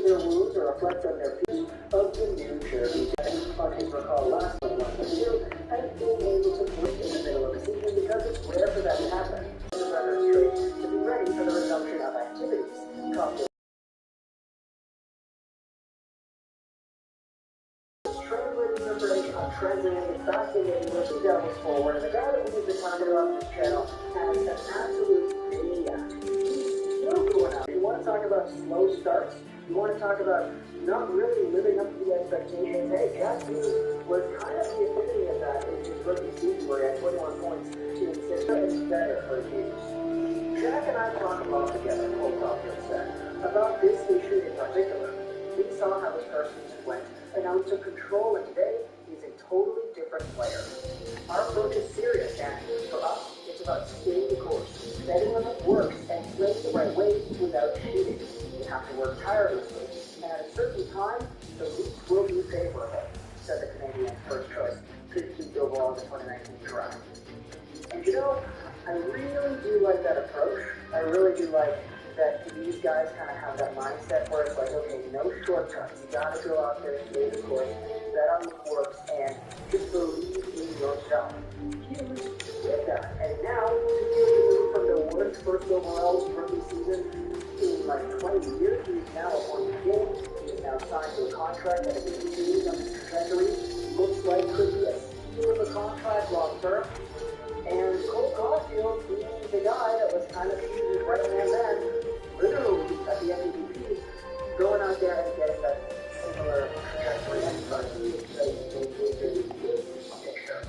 their wounds or reflect on their views of the new jersey on his recall last 21-22 and being able to break in the middle of the season because it's rare for that to happen. The record straight to be ready for the resumption of activities. Translating information on translating it back into English Devils forward, and the guy that we've been talking about on this channel has an absolute maniac. He's still going out. You want to talk about slow starts? You want to talk about not really living up to the expectations? Hey, Jack Hughes was kind of the epitome of that in his rookie season where he had 21 points in 6 minutes better for Hughes. Jack and I talked a lot together, Cole Caulfield said, about this issue in particular. We saw how his first season went, and now he took control, and today he's a totally different player. Our approach is serious, and for us, it's about staying the course, betting on what works, and playing the right way without cheating. You have to work tirelessly, and at a certain time, the leads will be favorable, said the Canadiens' first choice, 15th overall in the 2019 draft. And you know, I really do like that approach. I really do like that these guys kind of have that mindset where it's like, okay, no shortcuts. You got to go out there and stay the course, bet on what works, and just believe in yourself. Hughes did that, and now he's from the worst first overall rookie season in like 20 years. He's now a point game. He's now signed to a contract that is continuing on his trajectory. Looks like could be a steal of a contract long term. And Cole Caulfield being the guy that was kind of Hughes' right-hand man, literally at the MVP, going out there and getting that similar trajectory and starting to play a picture.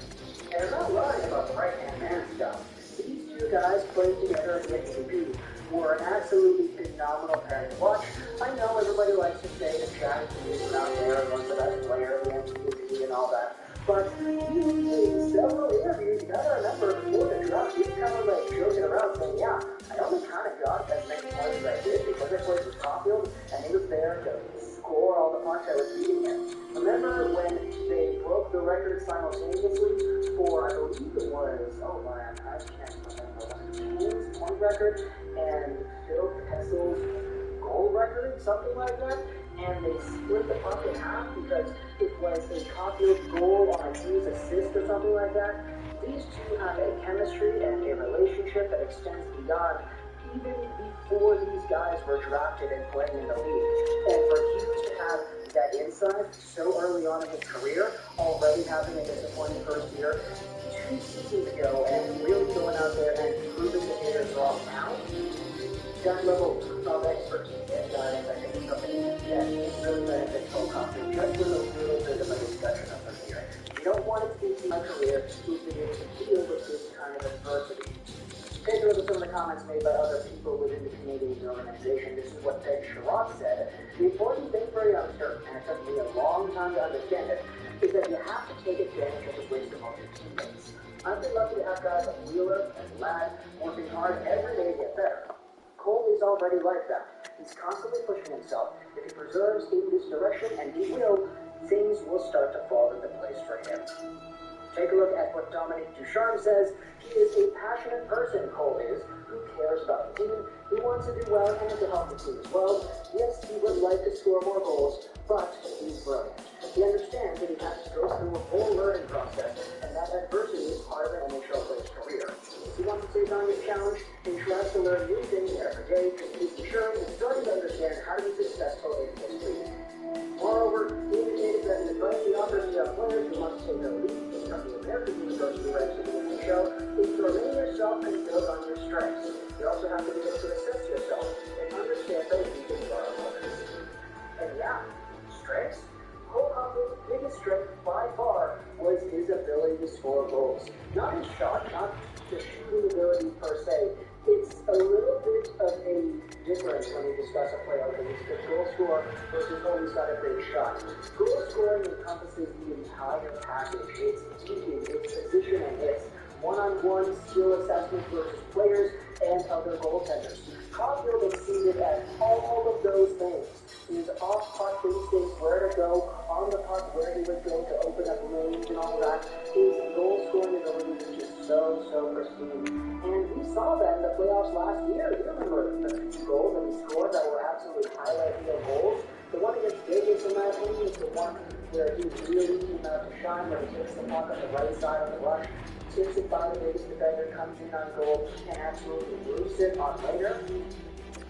And I'm not lying about the right-hand man stuff. These two guys playing together at the MVP were an absolutely phenomenal pairing to watch. I know everybody likes to say that Jack Hughes is out there and was the best player of the MVP and all that. But in several interviews, you gotta remember, before the draft, he was kind of like joking around saying, yeah, I only kind of got as many points as I did because I played with Caulfield and he was there to score all the punch I was beating him. Remember when they broke the record simultaneously for, I believe it was, oh man, I can't remember, King's point record and Phil Kessel's goal record, something like that? And they split the puck in half because it was a Caulfield goal on a Hughes assist or something like that. These two have a chemistry and a relationship that extends beyond even before these guys were drafted and playing in the league. And for Hughes to have that insight so early on in his career, already having a disappointing first year, 2 seasons ago, and really going out there and proving the haters wrong now, that level of expertise and guidance, I think, is something that really benefits Cole Caulfield, just with a little bit of a discussion of him here. You don't want it to be my career who's been able to deal with this kind of adversity. Take a look at some of the comments made by other people within the Canadiens organization. This is what Ted Sherrod said. The important thing for a youngster, and it took me a long time to understand it, is that you have to take advantage of the wisdom of your teammates. I've been lucky to have guys like Wheeler and Ladd working hard every day to get better. Cole is already like that. He's constantly pushing himself. If he perseveres in this direction, and he will, things will start to fall into place for him. Take a look at what Dominique Ducharme says. He is a passionate person, Cole is, who cares about the team. He wants to do well and to help the team as well. Yes, he would like to score more goals, but he's brilliant. He understands that he has to go through a whole learning process, and that adversity is part of an NHL player's career. He wants to take on this challenge and tries to learn new things every day. He's maturing and starting to understand how to be successful in his league. Moreover, he indicated that the advice he offers to young players who want to take the lead from the American League goes to the ranks of the NHL is to remain yourself and build on your strengths. You also have to be able to assess yourself and understand those weaknesses are opponents. And yeah, strengths. Cole Caulfield's biggest strength by far was his ability to score goals. Not his shot, not the shooting ability per se. It's a little bit of a difference when we discuss a player who is a goal scorer versus always got a great shot. Goal scoring encompasses the entire package. It's teaching, it's positioning, it's one-on-one skill assessment versus players and other goaltenders. Caulfield exceeded at all of those things. His off-puck instincts, where to go, on the puck, where he would go to open up lanes and all that. His goal-scoring ability is just so pristine. And we saw that in the playoffs last year. You remember the few goals that he scored that were absolute highlight reel goals? The one against Vegas, in my opinion, is the one where he really came out to shine, where he takes the puck on the right side on the rush, tips it by the base defender, comes in on goal, and absolutely roofs it on later.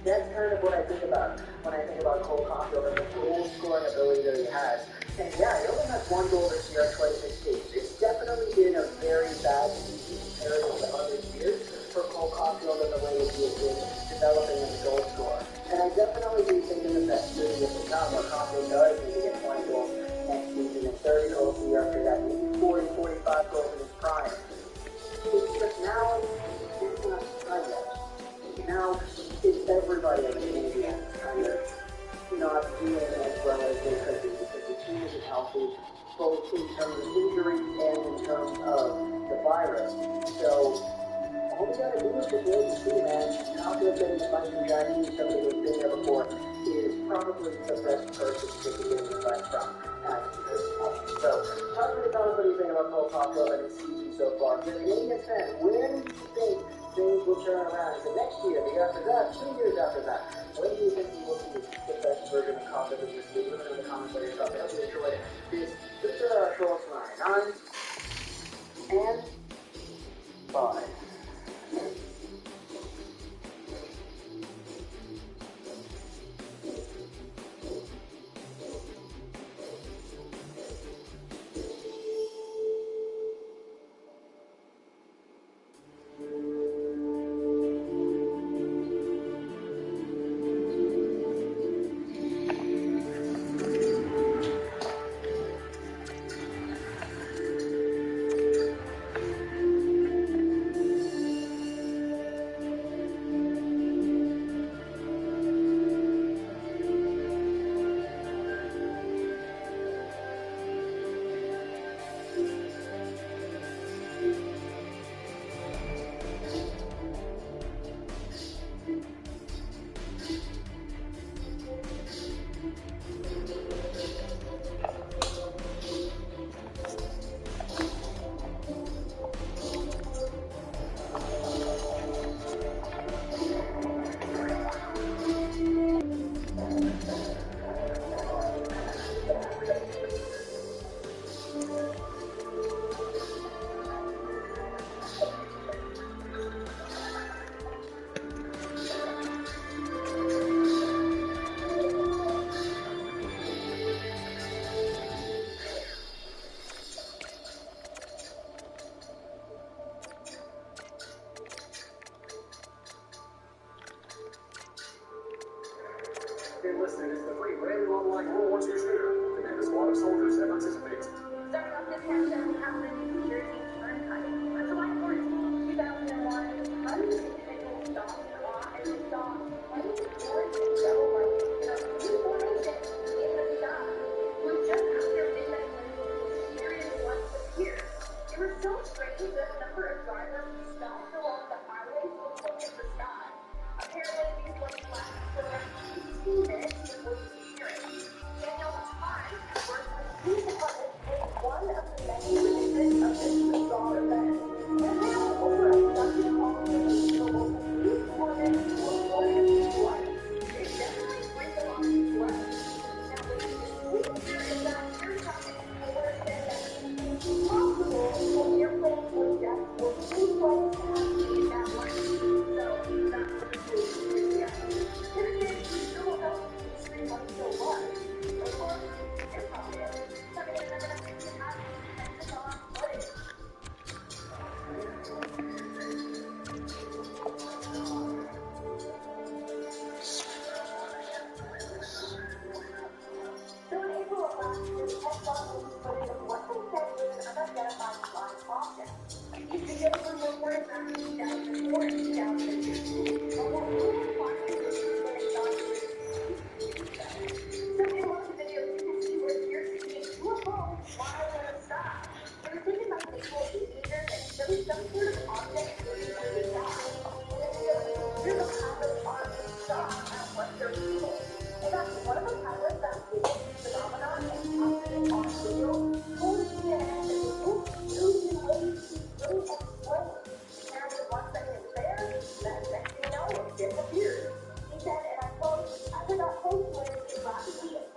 That's kind of what I think about when I think about Cole Caulfield and the goal-scoring ability that he has. And yeah, he only has one goal this year in 26 games. It's definitely been a very bad season compared to other years for Cole Caulfield and the way that he has been developing as a goal scorer. And I definitely do think in the best series to come where Caulfield does maybe get 20 goals next season and 30 goals the year after that, maybe 40, 45 goals in his prime. It's just now, it's not time yet. Now, it's everybody in the Canadiens kind of not doing as well as they could be because the team isn't healthy, both in terms of injury and in terms of the virus. So, all we gotta do is just wait and see, man. Confident getting the money from Jackie, somebody who's been there before, is probably the best person to get the business back from at this point. So, talk to me, tell us what you think about Cole Caulfield and his season so far. If you're a Canadiens fan, when do you think things will turn around? Is it next year, the year after that, 2 years after that? When do you think we will see the best version of Caulfield in this league? Let me know in the comments what your thoughts. I hope you enjoyed this. Let's start our show tonight. 9 and 5. Hey, listen, it's the free brand new online World War II shooter. Command a squad of soldiers that participate. Starting off this countdown, we have the New Jersey Turnpike. On July 14, 2001, hundreds of individuals stopped in awe as they saw flames of orange and yellow light in a new formation in the sky. It was just after midnight when these mysterious lights appeared. They were so strange that a number of drivers stopped along the highway to look at the sky. Apparently, these lights lasted for around 15 minutes before disappearing. Daniel Time worked with the police department and one of the many witnesses of this bizarre event. And now, over a dozen calls to the local police department reported these lights. They definitely bring a lot of stress. Now, the sweet here is that you're talking for said that it's possible an airplane was death or two flights have seen that light. So, that's what the police is yet. To this day, we still don't know if the extreme light still was. Of course, it's probably is. Coming in another thing to have Pentagon footage. So in April of last year, the Pentagon released footage of what they said was an unidentified flying object. These videos were recorded back in 2004 and 2015, but were only finally released when they thought it was so in one of the videos, you can see what appears to be a UFO flying in the sky. They were taken by naval aviators and showed some sort of object moving through the sky. In the video, you can hear the pilots are in shock at what they're seeing. In fact, one of the pilots that witnessed this phenomenon and captured it on video told CNN that it looked huge in ways he couldn't explain. Apparently, once that it was there, then next thing you know, it disappeared. He said, and I quote, "I forgot close to it last week.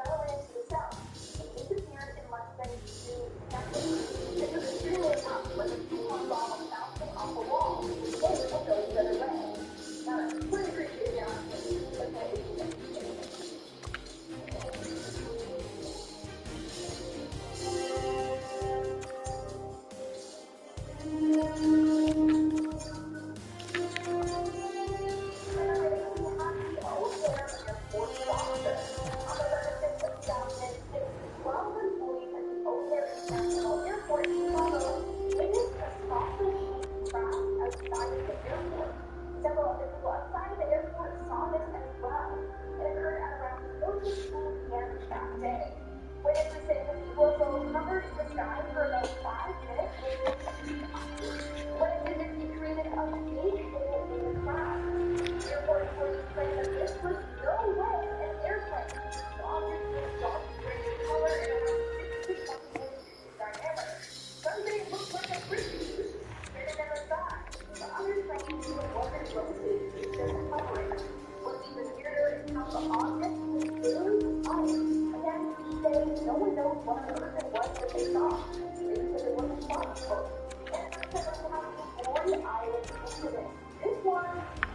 takes off. Maybe because it wasn't fun, quote. And because I'm having one island incident. This one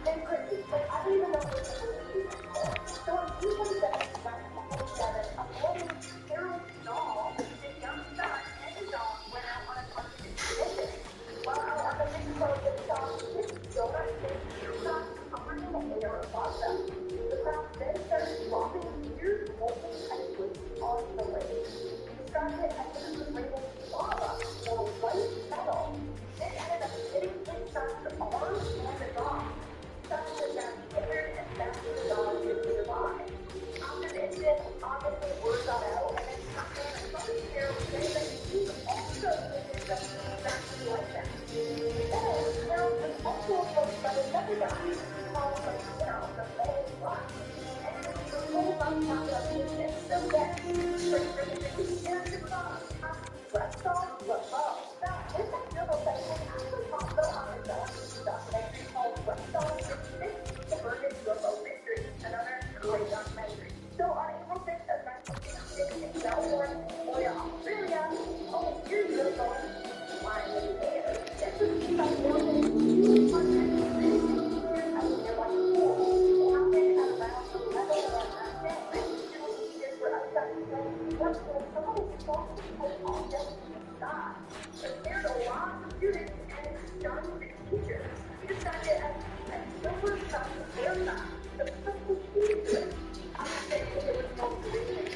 is crazy, but I don't even know what to believe. So on June 27th, 1927, a boy named Harold Dahl, his young son, and his dog went out on a hunting expedition. While out on the big road, they saw six donut-shaped shots hovering in the air above them. The crowd then started dropping weird molten icicles onto the lake. He described it as if it was labeled lava or white metal. This ended up hitting his son's arm and the dog. Son was then injured and thankfully the dog did survive. After the incident, obviously word got out, and then Tucker and Bucky here were saying that he also needed something exactly like that. Then, Harold was also approached by another guy called, the Bay Black. And he was told about the business, so yes, and the song, Rest on the Bow. Now, this external segment actually also on its own documentary called Rest on the Suburban UFO Mystery, another great documentary. So on April 6th of 1966 in Melbourne, Australia, here's UFO flying in the air. This was seen by more than 250 passengers at the nearby pool. It happened at around 11 a.m. that day. Passengers were outside the plane watching some of the strongest type objects in the sky. It scared a lot of students and stunned the teachers. He described it as a silver-shiny aircraft. The person seemed to it. I would say it was more green.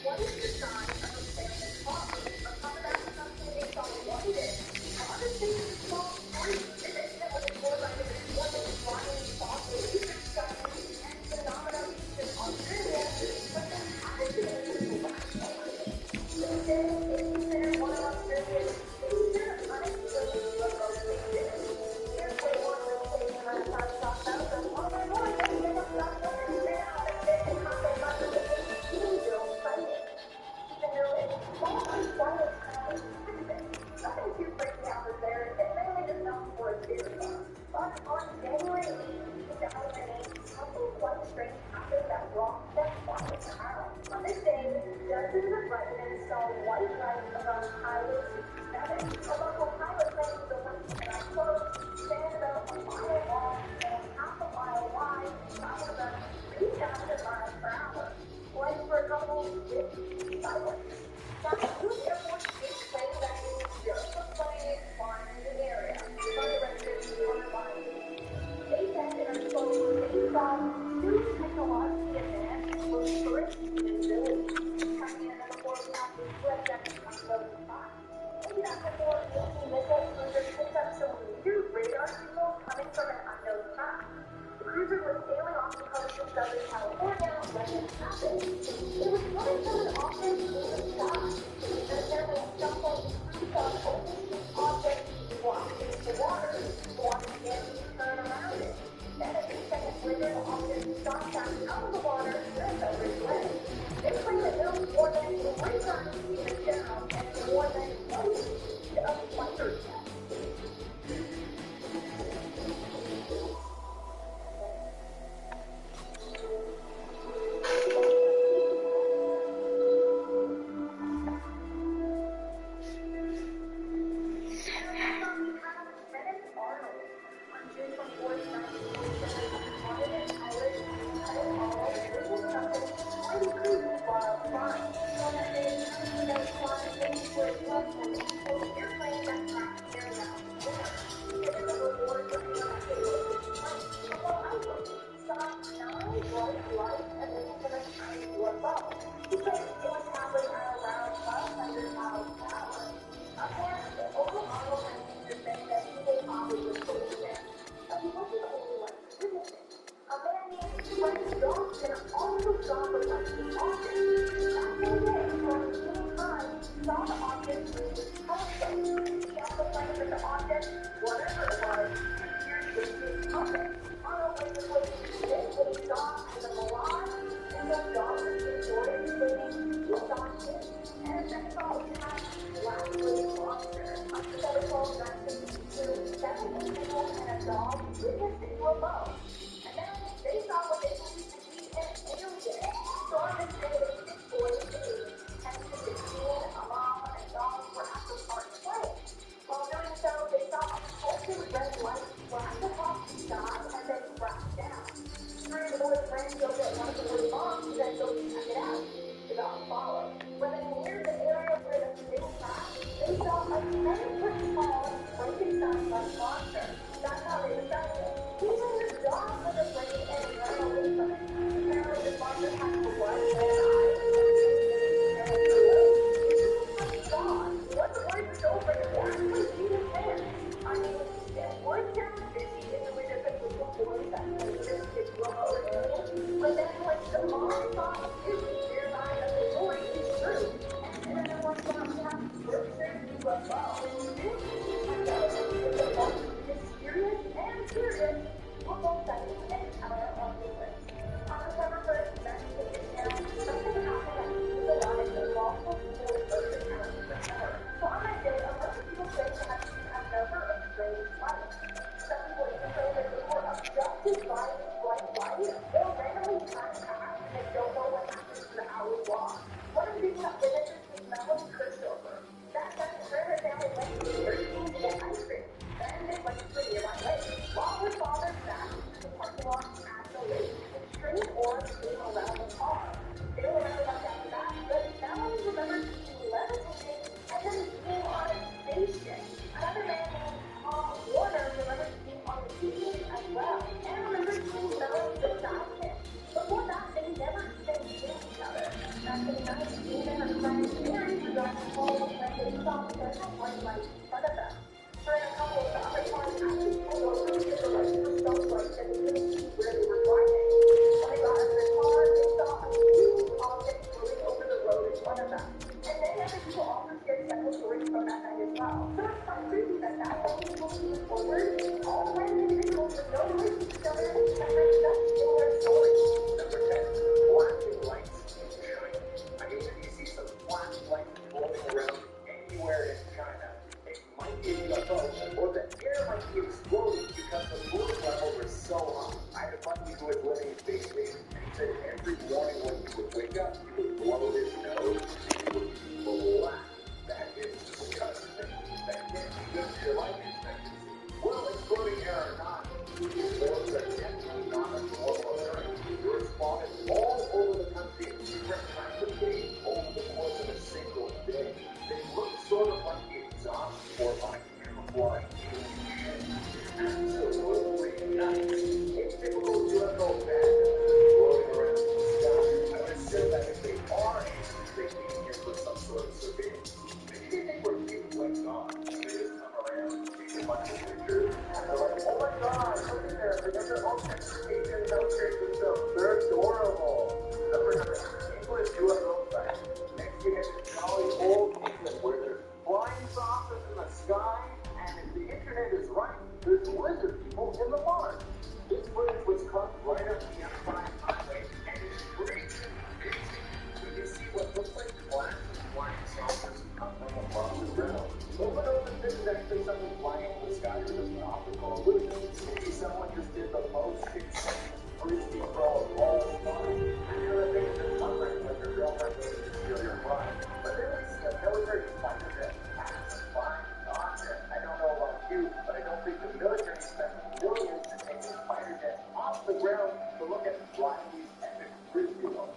What is the sign of a family farm? A photograph of something they saw what it is. Others think it's a small street. This incident was explored by the one flying fossil research study and phenomena in Australia, but then accident was They say it's considered one of Australia's major unexplained UFO cases. Here's where one of the things that I'm trying to talk about. So, oh my lord, let's get up that one and say how the thing is happening under the angel sighting. Even though it's not unquiet kind of accident. Nothing too crazy happens there. It's mainly just known for its theory. But on January 8, 2008, something quite strange happened that rocked that quiet town. On this day, dozens of residents saw white light above Highway 67. A local pilot claims the light, and I quote, spanned about a mile long and half a mile wide, traveled about 3,000 miles per hour. Lights for a couple with silence. Now, News Air Force did claim that it was just a plane flying in the area. But the residents were reminded. They said, and I quote, they saw two technologically advanced recurrent abilities coming in at a 4.5 split second on the spot. Maybe that's before the missile cruiser picked up some weird radar signals coming from an unknown path. The cruiser was sailing off the coast of Southern California when this happened. It was coming from an object in the sky. And apparently at some point the crew saw an open object walking into the water, wanting to get to turn around it. Then a few seconds later, the object shot back out of the water and over its way. They claim that there was more than 300 meters down and more than 20 feet of fighter jets. mom saw a few nearby that the story is true. And then everyone thought we have scripture UFO. It's a both mysterious and serious UFO sighting and encounter on the list. On December 1st, investigators found something happened that was alive and multiple people reported encounters with her. So on that day, a bunch of people claimed to have seen a number of strange lights. Some people even claim that they were abducted by this bright light or randomly turned back and they don't know what happened to the hour's lost. One of the people that witnesses was Melanie Christopher. That night, her and her family went to the King to get ice cream. Then they went to the nearby lake. While her father sat in the parking lot at the lake, a strange aura came around the car. They don't remember much after that, but Melanie remembered being levitating and then being on a spaceship. Another man named Warner remembered being on the TV as well, and remembered seeing Melanie beside him. Before that, they never even seen each other. Back in 19, her friend Mary was driving home when they saw the central white light in front of them. Her and a couple of the other cars actually pulled over because the lights were so bright that they couldn't see where they were driving. When they got out of the car, they saw a huge object floating over the road in front of them. And many other people also shared several stories from that night as well. So it's quite creepy that many people came forward, all random individuals with no relation to each other, that had such similar stories. Number 10, flashing lights in China. I mean, if you see some flashing lights floating around anywhere in China, it might be a UFO, or the air might be exploding because the fluid levels are so high. I had a buddy who was living in Beijing, and he said every morning when he would wake up, he would blow his nose, and he would be black. That is disgusting. That can't be good for your life expectancy. Well, exploding air or not, these flows are definitely not a normal occurrence. They're spotted all over the country at different times of day over the course of a single day. They look sort of like the exhaust or like camouflage alien. Absolutely nice. A typical UFO pattern floating around in the sky. I would assume that if they are aliens, they came here for some sort of surveillance. Maybe they think we're people like God. They just come around, take a bunch of pictures, and they're like, oh my God, look at there. They got their own transportation and outfit themselves. They're adorable. Number 9, English UFO sighting. Next you get the jolly old England where there's flying saucers in the sky, and if the internet is right, there's lizard people in the Mars. This footage was caught right up the M5 highway, and it's crazy. So you see what looks like black flying saucers come from above the ground. But what if this is actually something flying in the sky or just an optical illusion? Maybe someone just did the most insane frisbee throw of all time. I know that things are tougher when your girlfriend goes to steal your ride. But then we see a military fighter jet pass by nonsense. I don't know about you, but I don't think the military spent millions to take this fighter jet off the ground to look at flying these epic frisbee balls.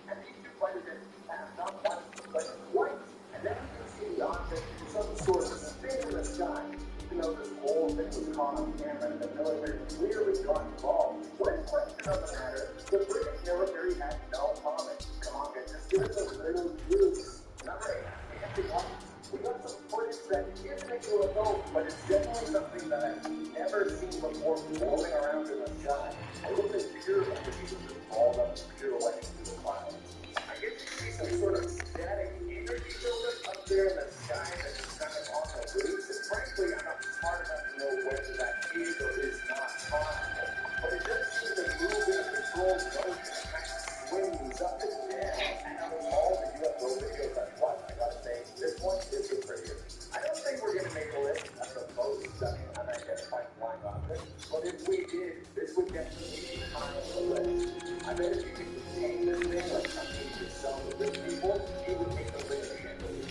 And these two fighter jets pass not once, but twice. And then we can see the object in some sort of spin in the sky. Even though this whole thing was caught on camera and the military clearly got involved. One question on the matter, the British military had no comment. Come on, guys, just give us a little juice. Number 8, anti-lights. We got some footage that isn't a UFO, but it's definitely something that I've never seen before floating around in the sky. It looks like pure energy was just balled up pure light into the clouds. I guess you see some sort of static energy buildup up there in the sky that's just kind of on the roof. And frankly, I'm not smart enough to know whether that is or is not possible. But it does seem to move in a controlled motion and kind of swings up and down. And out of all the UFO videos I've watched, I gotta say, this one is the prettiest. I don't think we're gonna make a list of the most stunning unidentified flying objects, but if we did, this would definitely be high on the list. I bet if you could contain this thing like something you could sell to rich people, you would make a living chandelier.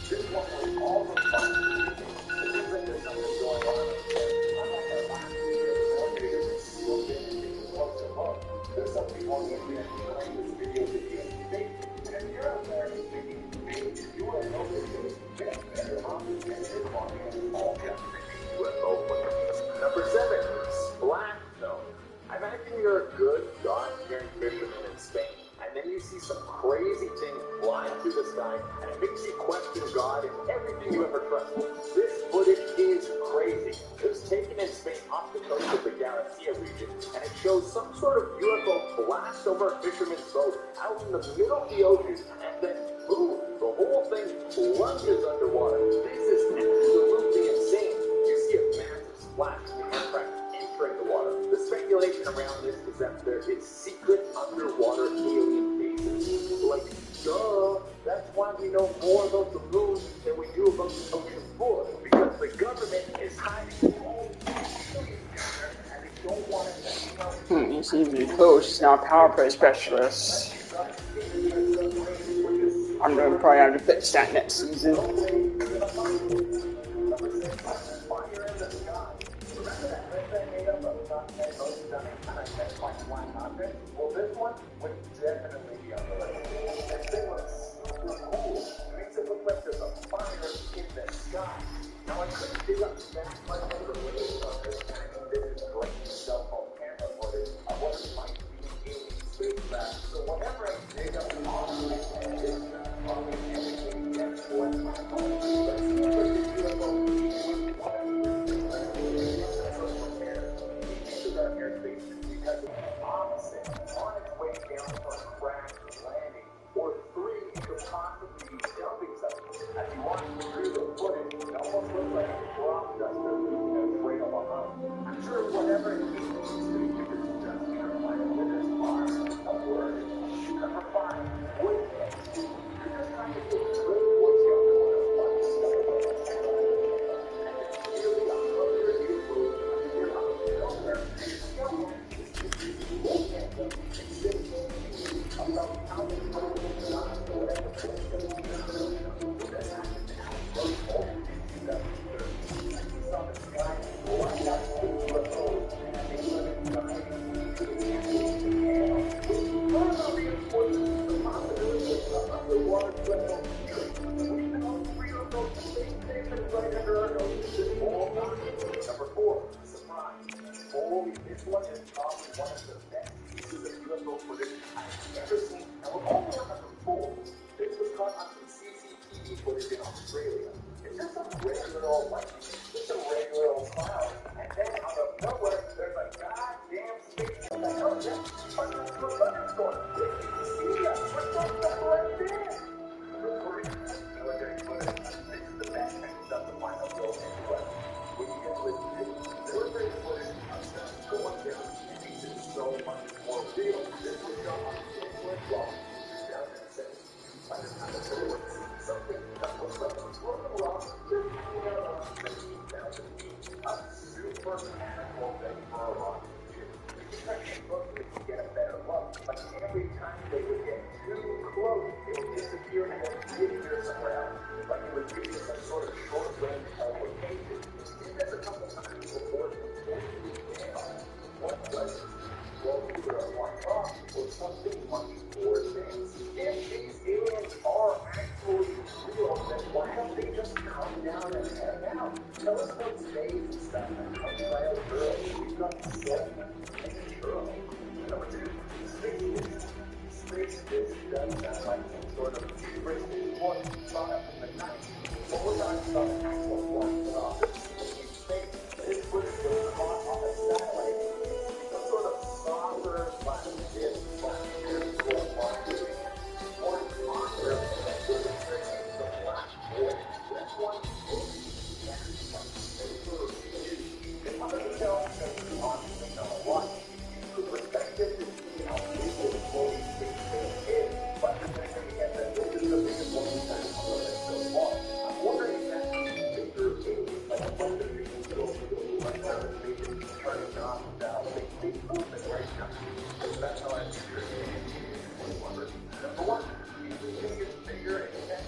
This one was all the fun. It seems like there's something going on up there. Unlike our last video, the military doesn't swoop in and take a closer look. There's some people on the internet who claim this video to be a fake. And if you're out there making fake UFO videos, get better off and you're calling all definition UFO footage. Number 7, splash zone. Imagine you're a good, God-fearing fisherman in Spain, and then you see some crazy thing flying through the sky, and it makes you question God and everything you ever trusted. This footage is crazy. It was taken in Spain off the coast of the Garcia region, and it shows shows some sort of UFO blast over a fisherman's boat out in the middle of the ocean, and then boom, the whole thing plunges underwater. This is absolutely insane. You see a massive splash of the aircraft entering the water. The speculation around this is that there is secret underwater alien bases. Like, duh, that's why we know more about the moon than we do about the ocean floor. Because the government is hiding all these aliens down there, and they don't want us to know. You seem to be close. She's now a power play specialist. I'm going to probably have to fix that next season. Well, this one would definitely be on the list. And this one's cool. It makes it look like there's a fire in the sky. Now, I couldn't dig up that much information on this, and I think this is great cell phone camera footage of what it might be in spacecraft. So whenever I dig up the audio, this is probably indicating that's what's my phone. But it seems like the UFO is one of the airspace because it's opposite on its way down from crash landing, or three could possibly be jumping something. As you watch through the footage, it almost looks like a drop duster leaving a trail behind. I'm sure whatever it is, you could just find with this arm, a word. Number 5, wood head. You're just trying to get good wood down to one of the ones stuck above the sky. And it's nearly 100 years old. You're not nowhere. Number 4, surprise. Holy, this one is probably one of the best pieces of UFO footage I've ever seen. And we're only on number 4. This was caught on some CCTV footage in Australia. It's just a regular old lightning, just a regular old cloud. And then out of nowhere, there's a goddamn space. What the hell is that? Under the thunderstorm. See ya. What's up right there? Recording military footage. This is the best kind of stuff to find out those anyway. When you get with military footage of stuff going down, it makes it so much more real. This was shot on January 12th, 2006. By the time of the work, something that was floating along 15,000 feet. A super mechanical thing for a rocket ship. You can try to look to get a better look, but every time they would get too close, it would disappear and then reappear somewhere else. Like it would be some sort of short-range teleportation. Did this a couple times before it was down. What was it? Well, either a one-off or something much more advanced. If these aliens are actually real, then why don't they just come down and hang out? Tell us about space and stuff and come try out girls. We've got segment and girls. Number 2, space fish. Space fish does sound like some sort of British one shot up in the night. But we're talking about an actual flying saucer. This footage was caught on a satellite. Some sort of saucer / disc / spiritual marketing. Or monster that was experiencing the flash void. That's one it's hard to tell because you honestly know a lot. The perspective to see how big this floating space station is, but you're going to get that this is the biggest one we've had so far. I'm wondering if that's bigger aliens, like a bunch of things go like how the station is turning on without big movement right now. That's how I figure it. Number 1, everything is bigger and tech.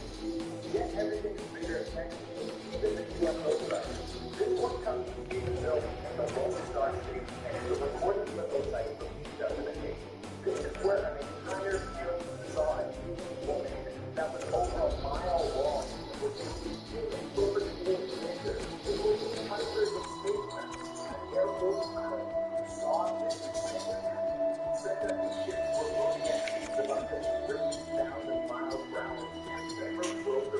Yet everything is bigger and tech. Even the UFO side. This one comes from Stephen Hill and the Lone Star State, and it's a recorded UFO site from 2008. This is where an entire field saw a huge woman that was over a mile long, which is over 4 meters. It was hundreds of spacecraft and Air Force crew saw this said that the ships were moving at speeds of up to 30,000 miles per hour and never broke the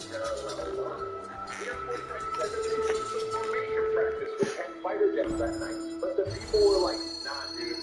parallel line. The Air Force said that they did some formation practice with 10 fighter jets that night, but the people were like, nah, dude,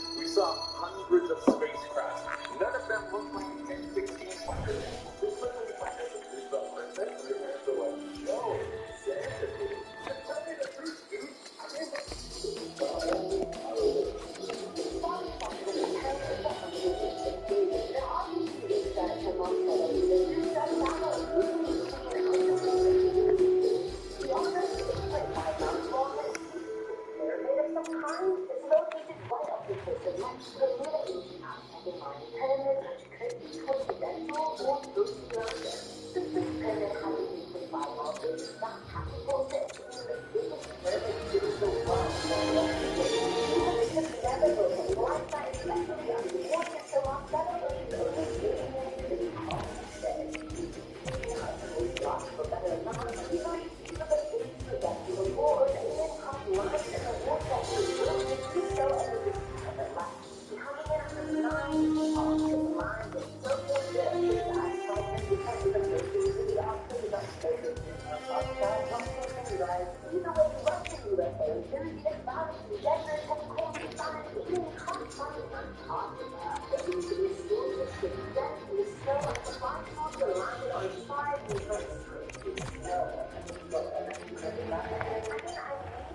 massive dent in the snow as the flying saucer landed on its side and went straight through the snow. I need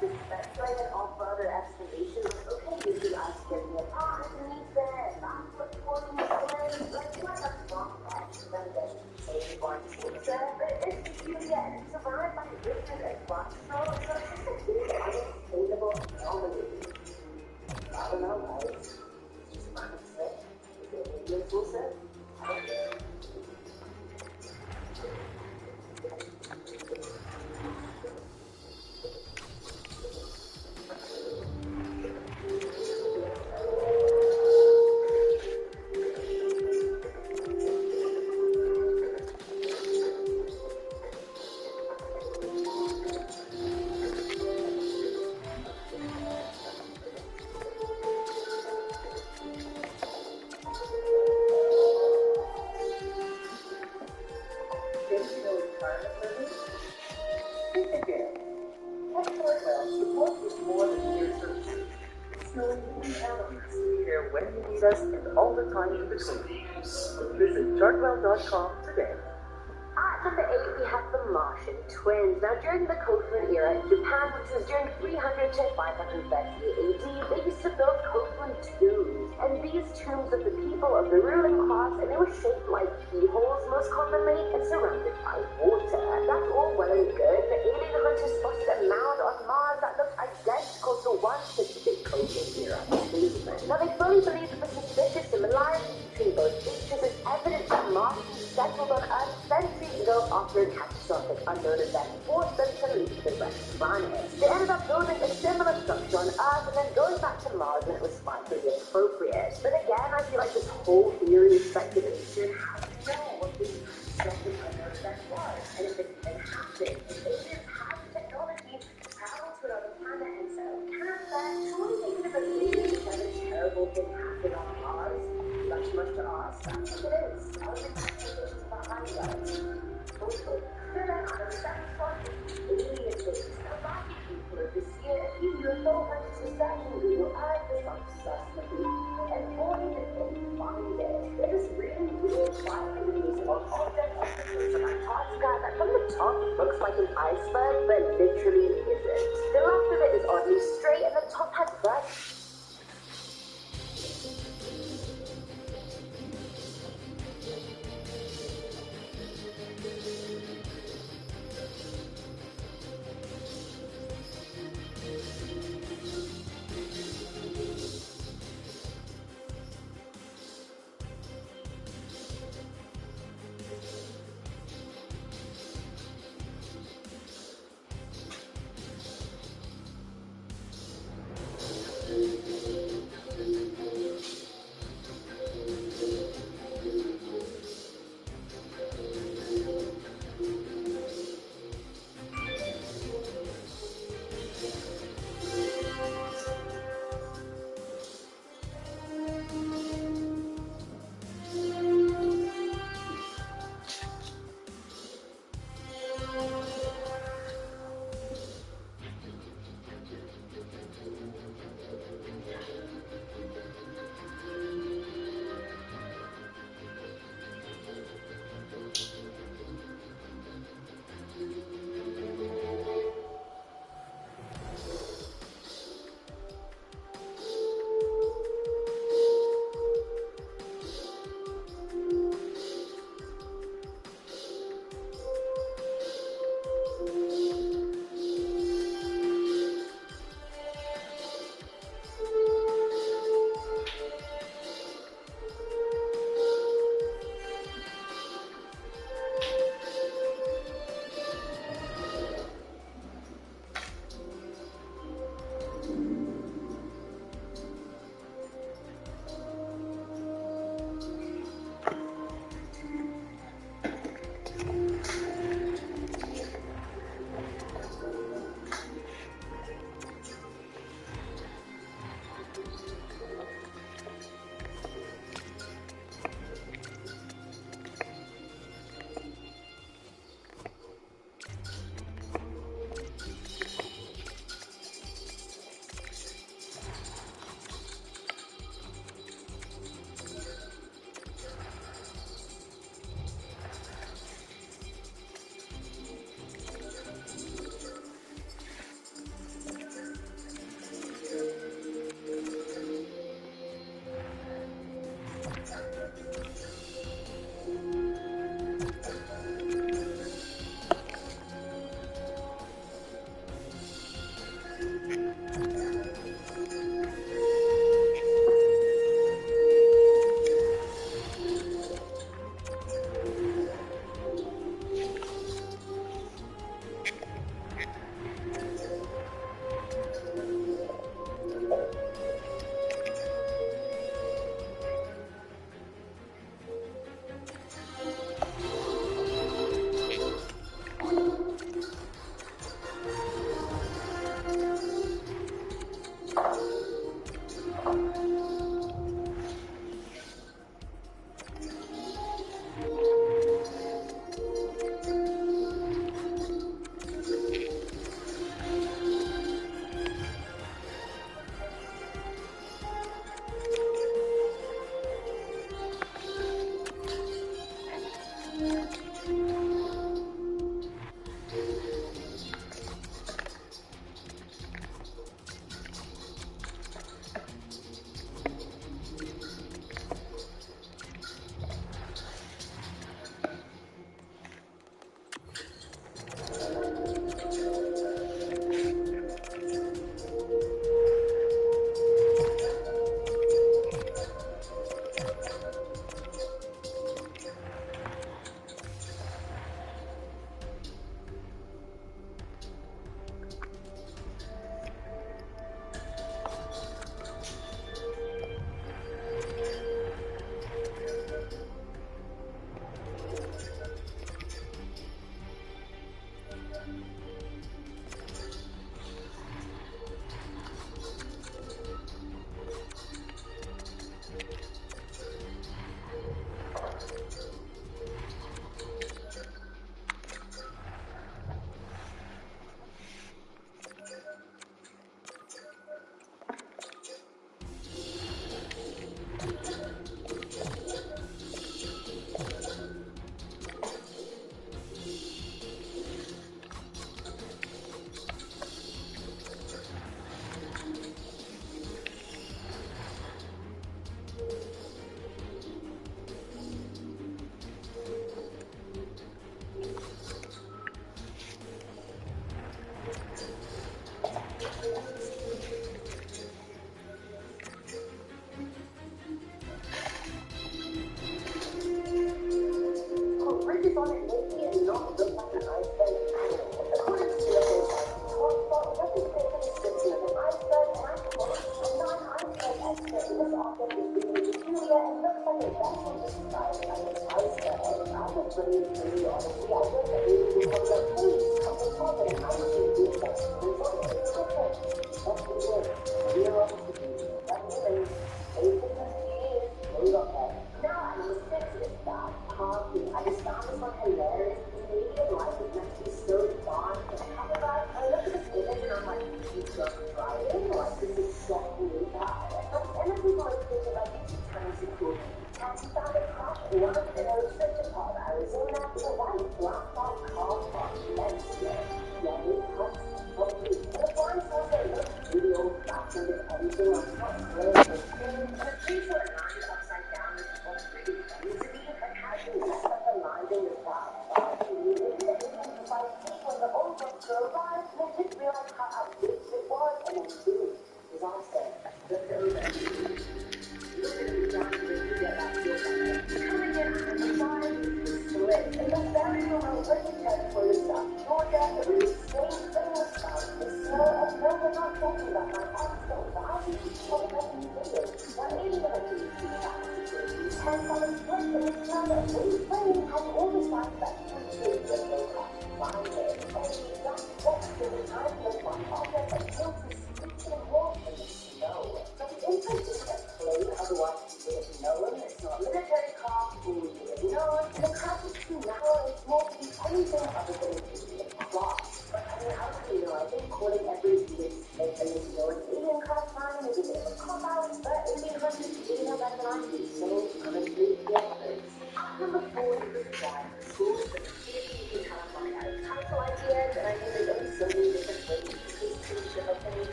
to speculate and offer other explanations. Okay, usually I skip the apart underneath there, that's what's causing the delay. Like, what a wrong action than just saying one pizza. But it's you again, surrounded by riches and rock snow, so it's just a big unexplainable anomaly. I don't know, guys. It's just random stuff. The Indians will say. I don't know. And all the time in between. Visit chartwell.com today. At number 8, we have the Martian Twins. Now, during the Kofun era in Japan, which was during 300 to 530 AD, they used to build Kofun tombs. And these tombs of the people of the ruling class, and they were shaped like keyholes most commonly, and surrounded by water. That's all well and good, but alien hunters spotted a mound on Mars that looked identical to one specific Kofun era achievement. Now, they fully believe that the suspicious similarity between both features is evidence that Martians settled on Earth centuries ago after a catastrophic unknown event forced them to leave the red planet. They ended up building a similar structure on Earth and then going back to Mars when it was finally appropriate. But again, I feel like this whole theory is speculation. How do you know what this catastrophic unknown event was? And if it even happened, aliens have the technology to travel to another planet and settle cancer. Surely they could have avoided each other's terrible thing happening on Mars. Much to ask, that's what it is. I was expecting behind us. Also, then I understand what alien things are like. For this year, a few UFO hunters were searching Google Earth for some suspectly, and boy, did they find it. It is really weird flying invisible object of Antarctica that from the top looks like an iceberg, but literally isn't. The rest of it is oddly straight, and the top has bright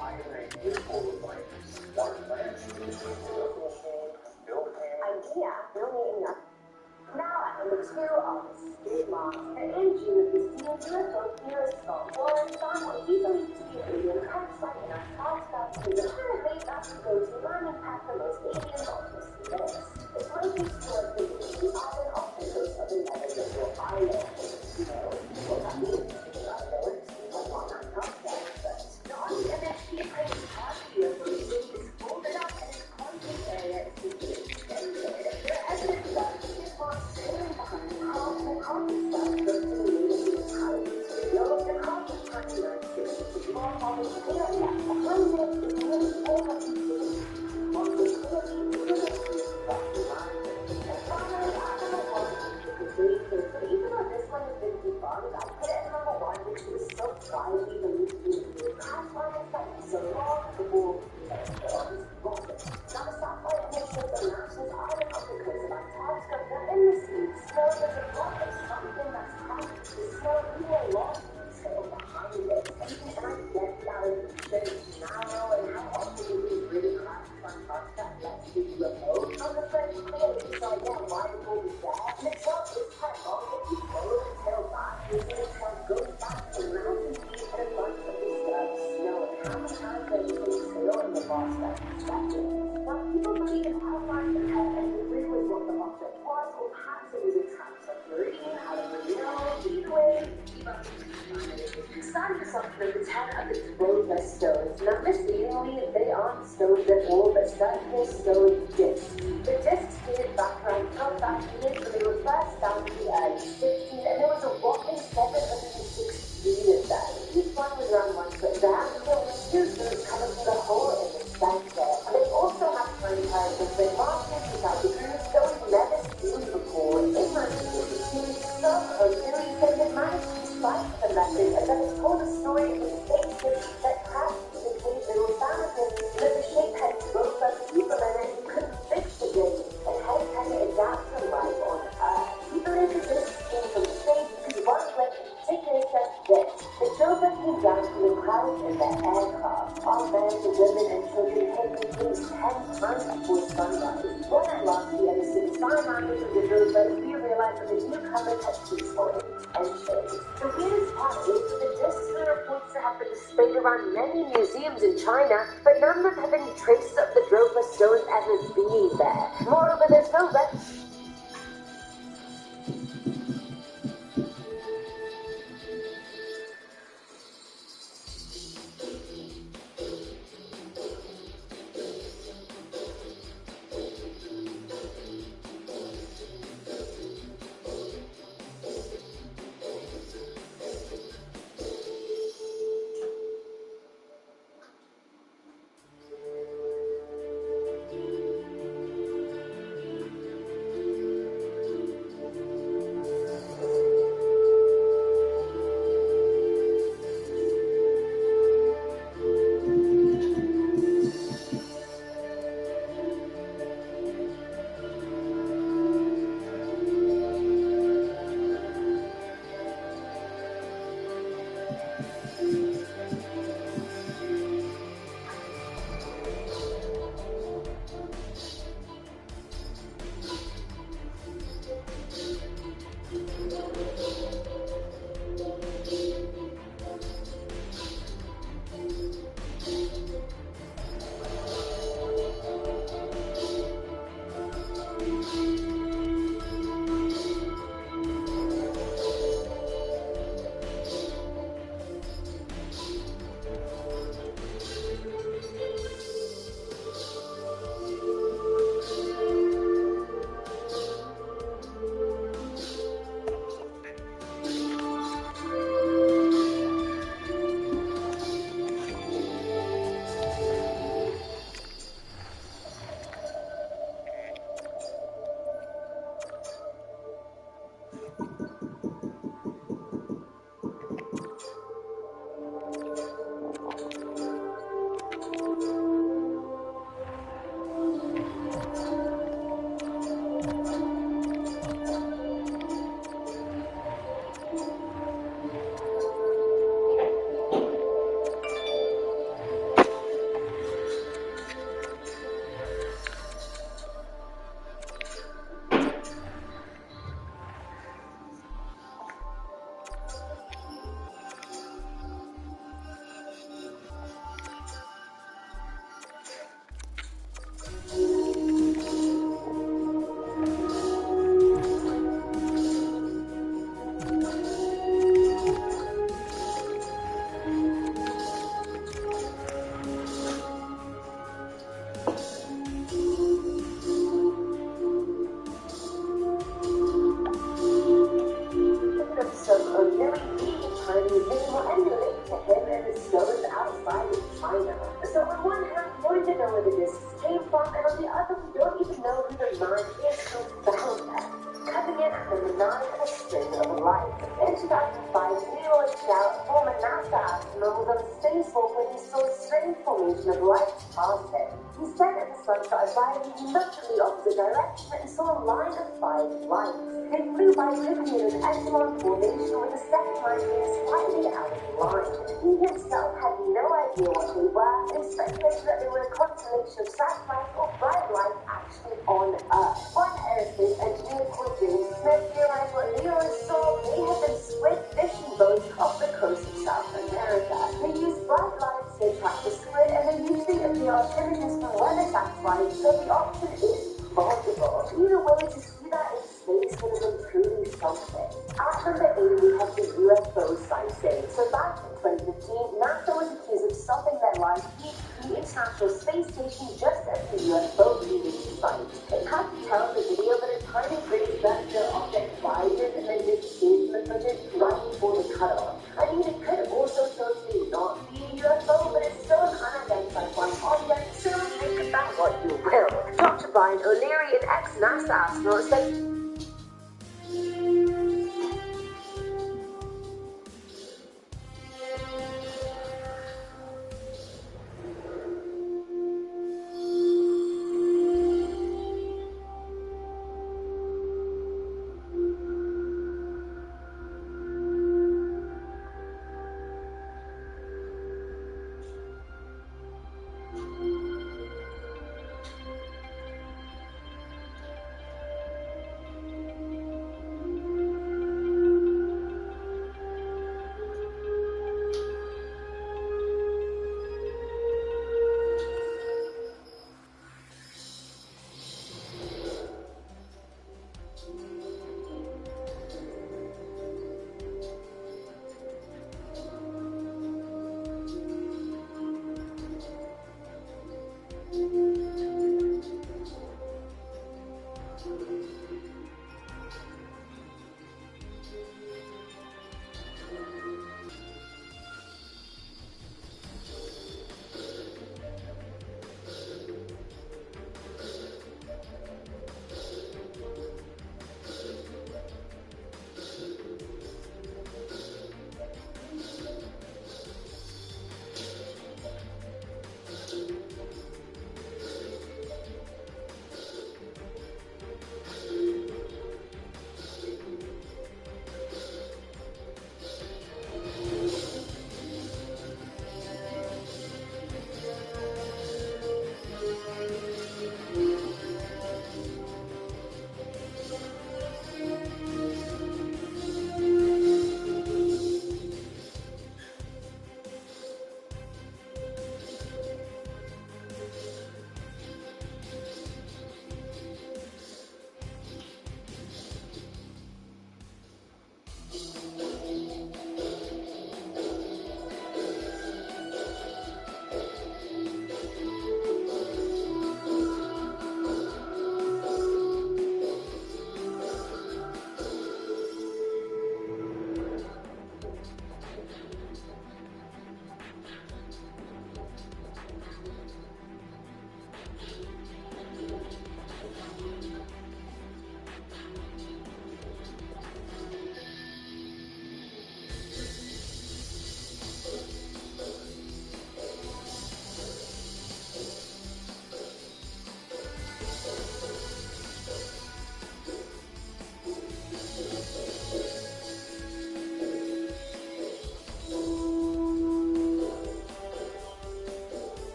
Iodine is full of like smart plants, local machine, build hand. Idea, no enough. Now, at number 2 on the speed mark, the engine of this deal heroes from Warren Sun, what he believes to be an alien campsite in Antarctica, is apparently that's the go-to mining path for most aliens on this list. The closest to a the island often goes up another little island. You know what that means? Because I know it's like on Antarctica, but the only MHP place party of the city is folded up and its content area is completely extended. There are evidence that this was sailing behind the carpet stuff goes to the native municipalities. The carpet party are the more common area. A hundred is nearly 400 cities. One was clearly and finally, I don't know what to say, but even though this one has been debunked, I put it at number 1 because it was so widely believed to be the pathfinder that so long before now the satellite image shows the massive island of the coast of Antarctica, but in the sea, snow is a block of something that's happened to the snow even a lot of detail behind it. And I get that it's narrow and how often do we really crash to Antarctica? Let's be remote. On the French clearly decide why the ball is there. And it's not this time long if you follow the tail back, you see the tail goes back to the mountain peak and a bunch of disturbed snow. And how many times have you been sail in the box that perspective? Now, people believe in outline the head and agree with what the object was, or perhaps it was a trap submarine, out of the mill, either way. Starting us off with the 10 of the 12 best stones. Now, misleadingly, they aren't stones at all, but certainly stone discs. The discs dated back around 12,000 years, but they were first found in the early 60s, and there was a whopping 716 of them. Each one was around 1 foot diameter, with 2 groups coming from the hole in the center. And they also have time characters that markings without the grooves that was never seen before. In 1942, some O'Leary said they managed to decipher the message, and then it's told a story of a spaceship that crashed into the cave they were found in, that the shape had robust people in it who couldn't fix the game, and hence had to adapt to life on Earth. He believed the disc came from space because one clip in particular says this: the children came down from the clouds in their aircraft. All men, the women, and children had been placed 10 times before sunrise. When at last we understood the sign language of the Drover, we realized that the newcomer had peace for it and changed. The weirdest part is that the discs are reported to have been displayed around many museums in China, but none of them have any traces of the Drover stones ever being there. Moreover, there's no record. where the discs came from, and on the other, we don't even know who the man is who found them. Coming in at number 9 in a string of life. In 2005, Neil Chow, former NASA astronaut, was on spacewalk when he saw a strange formation of light past him. He stared at the sunshine violently, he looked in the opposite direction and saw a line of 5 lights. They flew by living in an echelon formation with the second line being slightly out of line. He himself had no idea what they were, and he speculated that they were a constellation of satellites or bright lights actually on Earth. One aerospace engineer called James Smith theorized what Leo saw may have been squid fishing boats off the coast of South America. They use bright lights to attract the squid, and they usually appear on images from weather satellites, so the option is plausible. Either way, to see that in space would have been truly something. At number 8, we have the UFO sighting. So back in 2015, NASA was accused of stopping their live feed from the International Space Station just as the UFO needed to sight. It had to tell the video that a tiny green circular object rises and then disappears from the footage right before the cutoff. I mean, it could also totally not be a UFO, but it's still an unidentified flying object, so think about what you will. Dr. Brian O'Leary, an ex-NASA astronaut, said,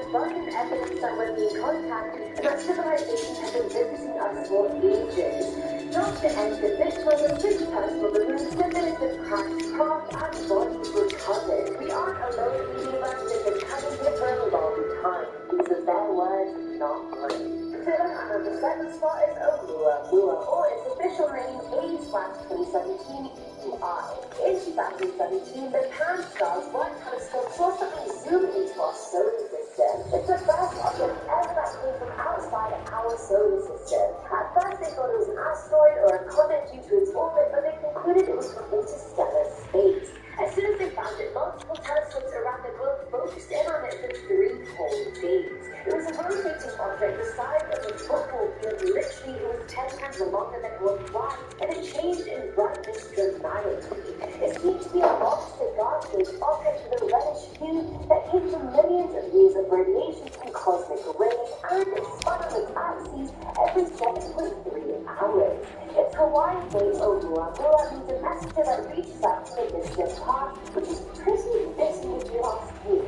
abundant evidence that we're being contacted and that civilization has been visiting us for ages. Dr. Enter Mitchell, the big person for the moon, said that it's been cracked, craft, and bodies recovered. We aren't alone in the universe, they've been coming here for a long time. These are their words, not mine. Filling under the second spot is Oumuamua, or its official name, A/2017 EUI. In 2017, the Pan-STARRS Wide Telescope saw something zoom into our solar system. It's the first object ever that came from outside our solar system. At first, they thought it was an asteroid or a comet due to its orbit, but they concluded it was from interstellar space. As soon as they found it, multiple telescopes around the globe focused in on it for 3 whole days. It was a rotating object the size of a football field. Literally, it was 10 times longer than it was wide, and it changed in brightness dramatically. It seemed to be a monster God-shaped object with a reddish hue that came from millions of years of radiation from cosmic rays, and it spun on its axis every 7.3 hours. Its Hawaiian name, Oumuamua, means a messenger that reaches out to the distant past, which is pretty fitting if you ask me.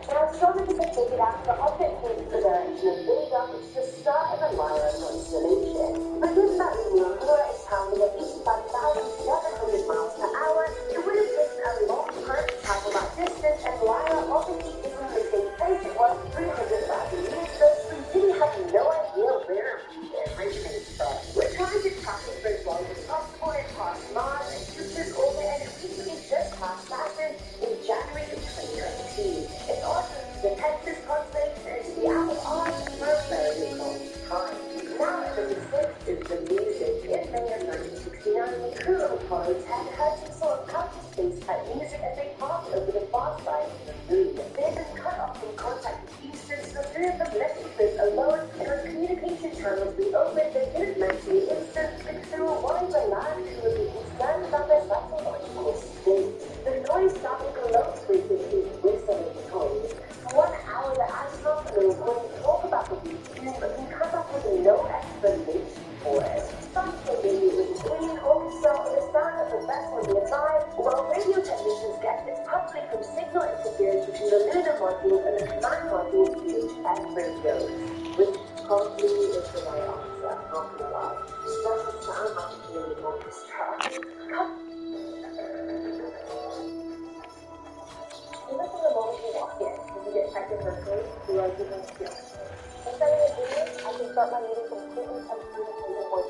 Now, astronomers have figured out the object came from the direction of Vega, which is the star in the Lyra constellation. But given that Oumuamua is traveling at 85,700 miles per hour, it would have taken a long time to travel that distance, and Lyra obviously isn't in the same place it was 300,000 years ago, so we really have no idea where it originated from. We're trying to track it for as long as possible. It passed Mars and Jupiter's orbit, and it recently just passed Saturn in January of 2019. It's also the Texas constellation and to be out of ours for a very long time. Now at number 6 is the music. In May of 1969, the crew of Apollo 10 heard some sort of counter space-type music as they passed over the far side of the moon. They had been cut off from contact with Houston, so the 3 of them left the place alone, and when communication channels reopened, they didn't mention the incident, but through a wider land who would be concerned about their psychological state. The noise started close frequency whistling tones. For 1 hour, the astronauts and the recording talk about the routine, but can come up with no explanation for it. Some say maybe it was a swinging orchestra or the sound of a vessel nearby, while radio technicians guess it's probably from signal interference between the lunar module and the command module VHF radios, which probably is the right answer, not gonna lie. It doesn't sound like a really orchestra. Even from the moment you walk in, if you get checked in virtually, you are given skills. Instead of a video, I can start my meeting completely uncommunicated voice.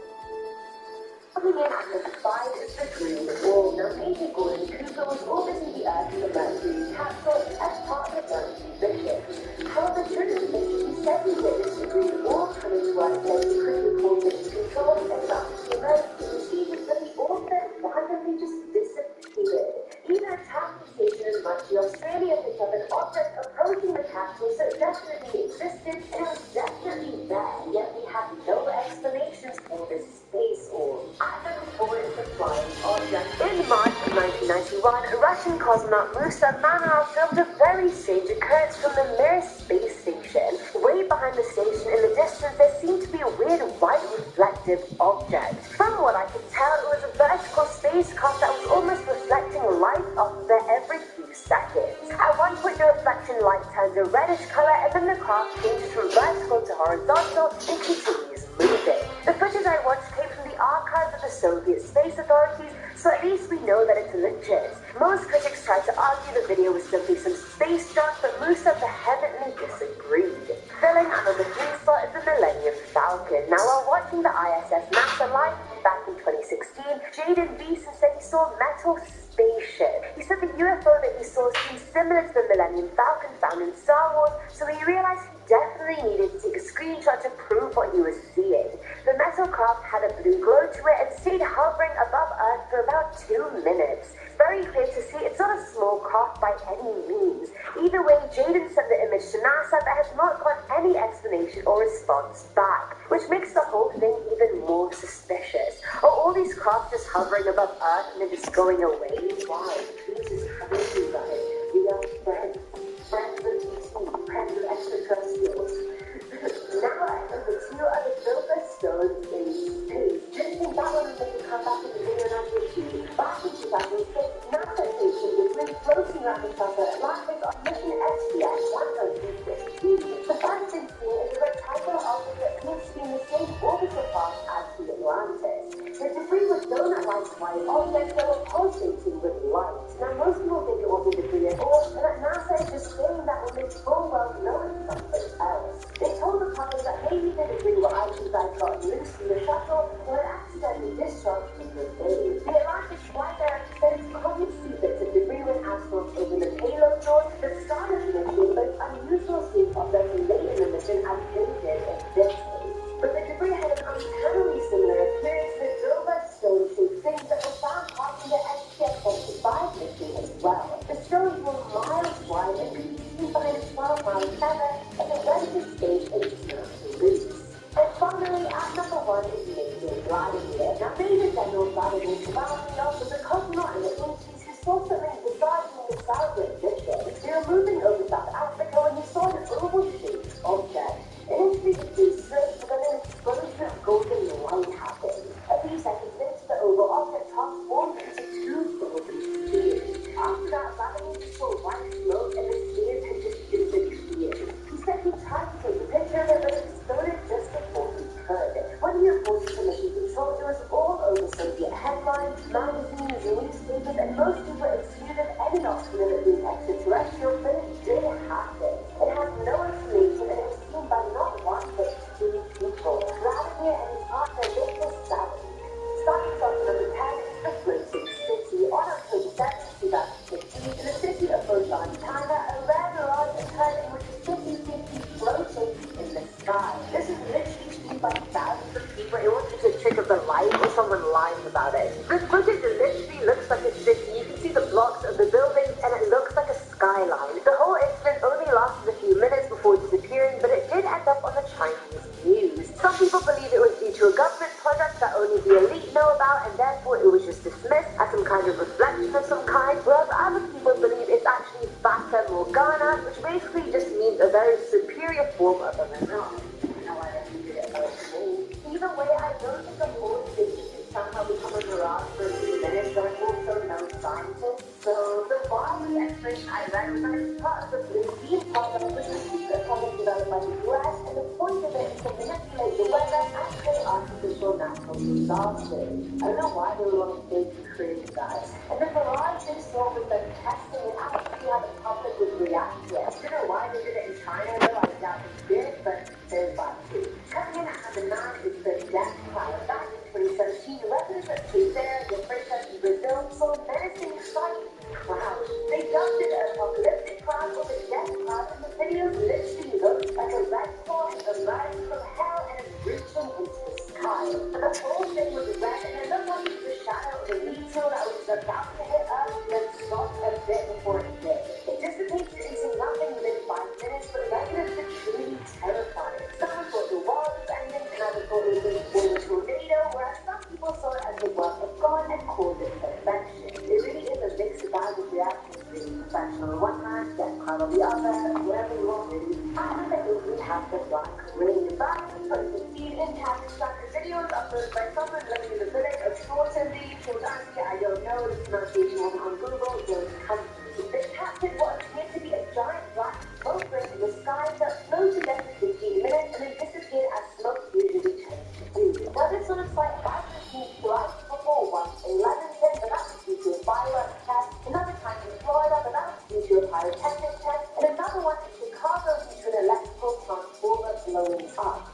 Coming in at number 5 is the Green Wall. Now, Agent Gordon Cooper was orbiting the Earth in the Mercury capsule as part of the Mercury mission. However, during the mission, he said he witnessed the Green Wall coming to Earth and he couldn't call mission control and after the emergency procedures, but the orb then randomly just disappeared. Even a tracking station in Montreal, Australia picked up an object approaching the capsule, so it definitely existed and it was definitely there, yet we have no explanations for this space orb. At number 4 is the flying object. In March of 1991, Russian cosmonaut Musa Manov filmed a very strange occurrence from the Mir space station. Way behind the station in the distance, there seemed to be a weird white reflective object. From what I could tell, it was a vertical spacecraft that was almost reflecting light off of there every few seconds. At one point, the reflection light turned a reddish color, and then the craft changes from vertical to horizontal and continues moving. The footage I watched came from the archives of the Soviet space authorities, so at least we know that it's legit. Most critics tried to argue the video was simply some space junk, but Musa vehemently disagreed. Filling at number 3 spot is the Millennium Falcon. Now, while watching the ISS NASA live back in 2016, Jaden Beeson said he saw a metal spaceship. He said the UFO that he saw seemed similar to the Millennium Falcon found in Star Wars, so he realized he definitely needed to take a screenshot to prove what he was seeing. The metal craft had a blue glow to it and stayed hovering above Earth for about 2 minutes. It's very clear to see it's not a small craft by any means. Either way, Jaden sent the image to NASA but has not got any explanation or response back, which makes the whole thing even more suspicious. Are all these craft just hovering above Earth and then just going away? Why? This is crazy, guys. We are friends. Friends with ET. Friends with extraterrestrials. Now at number 2 are the silver stones in space. Just think that one they can come back in the international team. Back in 2006, NASA station was floating around the Southern Atlantic on mission STS-115. The Those were miles wide and could be seen behind 12-mile feather as it went to stage and snapped loose. And finally, at number 1 is Major Vladimir. Now, Major General Vladimir Vladimir was a cosmonaut in the 80s who saw something bizarre in the southern vision. They were moving over South Africa when he saw an oval-shaped object. Initially, it seemed straight, but then an explosion of golden light happened. A few seconds later, the oval object transformed into 2 golden spheres. After that, Vladimir saw white smoke and the spheres had just disappeared. He said he tried to take a picture of it, but it exploded just before he could. When he reported to mission control, it was all over Soviet headlines, magazines, newspapers, and most people excluded any option of it being extraterrestrial, but it did happen. It had no explanation, and it was seen by not one but 2 people. Vladimir and his partner Victor Savage. Starting us off at number 10 is the Floating City. On October 7, 2015, in the city of Busan, China, a rare mirage occurred in which a city seemed to be floating in the sky. This is literally seen by thousands of people. It wasn't just a trick of the light or someone lying about it. This footage literally looks like a city. You can see the blocks of the buildings, and it looks like a skyline. The whole incident only lasted a few minutes before disappearing, but it did end up on the Chinese news. Some people believe it was due to a government project that only the elite know about, and therefore it was just dismissed as some kind of reflection of some kind, whereas other people believe it's actually Fata Morgana, which basically just means a very superior form of a mirage. Either way, I don't think the whole thing should somehow become a mirage for a few minutes, but I'm also no scientist. So the wildest explanation I read was that it's part of the blue beam project, which is a secret project developed by the US, and the point of it is to manipulate the weather and create artificial natural disasters. I don't know why they would want to fake creative guys. And the mirage they saw was them testing it out to see how the public would react to it. I don't know why they did it in China, though. I doubt they did, but there's that too. Coming in at number 9 is the Death Cloud. Back in 2017, residents of Cruzeiro, the Freitas in Brazil, saw a menacing sight cloud. They dubbed it an apocalyptic cloud or the Death Cloud, and the video literally looked like a red claw emerged from hell and is reaching into the sky. And the whole thing was red, and it looked like it was the shadow of a meteor that was about to hit Earth, and then stopped a bit before it did. It dissipated into nothing within 5 minutes, but residents were truly terrified. Some thought the world was ending, and others thought it was a tornado, whereas some people saw it as the work of God and called it perfection. It really is a mixed bag of reactions, being perfection on the one hand, Death Cloud on the other, whatever you want to do. After the 8, we have the Black Rain. Back in 2015, in Kazakhstan, the video was uploaded by someone living in the village of Shortenby. Shortenby, I don't know, the pronunciation wasn't on Google, it was country. They captured what appeared to be a giant black smoke ring in the sky that floated there for 15 minutes and then disappeared as smoke usually tends to do. Now, this sort of sight has been seen twice before, once in Leamington, but that was due to a fireworks test, another time in Florida, but that was due to a pyrotechnic test, and another one in Chicago due to an electrical transformer blowing up.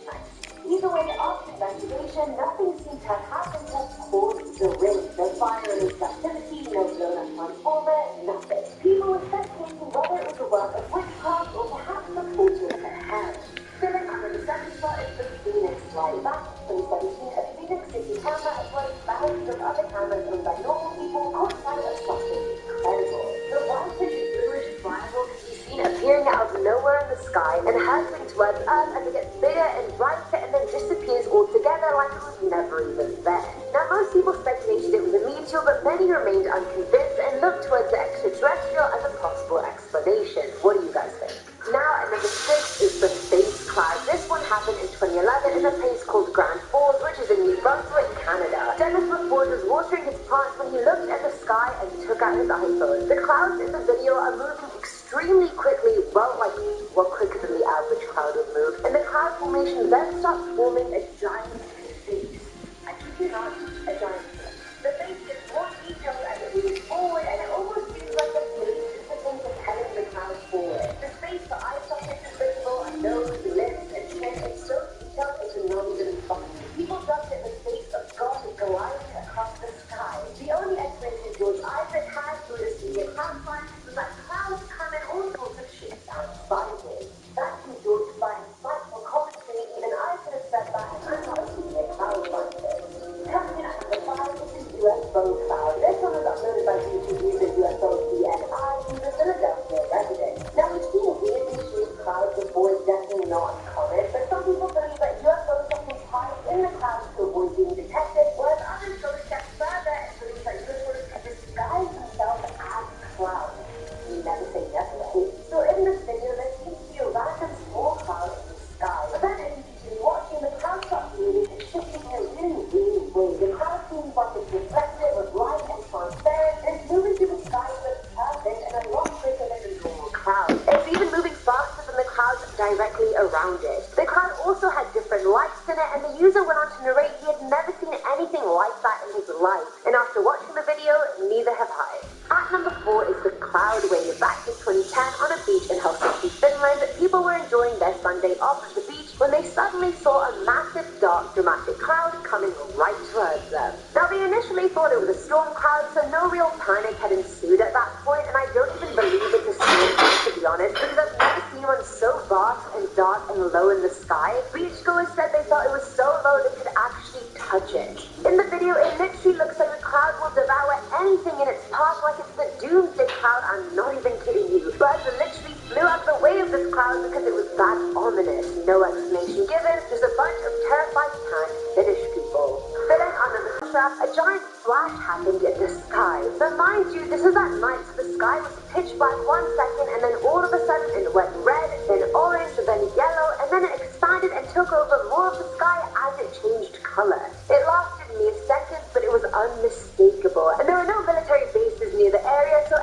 Nice. Either way, after investigation, nothing seemed to have happened that caused the ring. No fire or activity, no blown up transformer, nothing. People were speculating whether it was the work of witchcraft or perhaps the portal of hell. Filling under the 7th spot is the Phoenix Light. Back in 2017, a Phoenix City camera, as well as thousands of other cameras owned by normal people, caught sight of something incredible. The whitish bluish triangle can be seen appearing out of nowhere in the sky and hurtling towards Earth as it gets bigger and brighter and then disappears altogether like it was never even there. Now, most people speculated it was a meteor, but many remained unconvinced and looked towards the extraterrestrial as a possible explanation. What do you guys think? Now, at number 6 is the Space Cloud. This one happened in 2011 in a place called Grand Falls, which is in New Brunswick, Canada. Dennis Ford was watering his plants when he looked at the sky and took out his iPhone. The clouds in the video are moving extremely quickly, well, quicker than the average cloud would move, and the cloud formation then starts forming a giant face. I kid you not, a giant face. The face gets more detailed as it moves forward, and it almost seems like the face is the thing propelling the cloud forward. The space for eye sockets is visible, a nose, lips, and chin is so detailed it can not even funny. People dubbed it the face of God gliding across the sky. The only explanation George Isaac had through this media cloud science was that clouds come in all sorts of shapes and sizes. That's from George Science, insightful commentary, even I could have said that, and I'm not directly around it. The cloud also had different lights in it, and the user went on to narrate he had never seen anything like that in his life. And after watching the video, neither have I. At number 4 is the cloud wave. Back in 2010, on a beach in Helsinki, Finland, people were enjoying their Sunday off at the beach when they suddenly saw a massive, dark, dramatic cloud coming right towards them. Now, they initially thought it was a storm cloud, so no real panic had ensued at that point, and I don't even believe it's a storm cloud, to be honest, because I've never seen one so vast and dark and low in the sky. Beachgoers said they thought it was so low they could actually touch it. In the video, it literally looks like the cloud will devour anything in its path, like it's the doomsday cloud. I'm not even kidding you. Birds literally flew out the way of this cloud because it was that ominous. No explanation given, just a bunch of terrified tan Finnish people. Filling under the trap, a giant flash happened in the sky. But mind you, this is at night, so the sky was pitch black 1 second, and then all of a sudden it went red, then orange, then yellow, and then it expanded and took over more of the sky as it changed color. It lasted mere seconds, but it was unmistakable. And there were no military bases near the area, so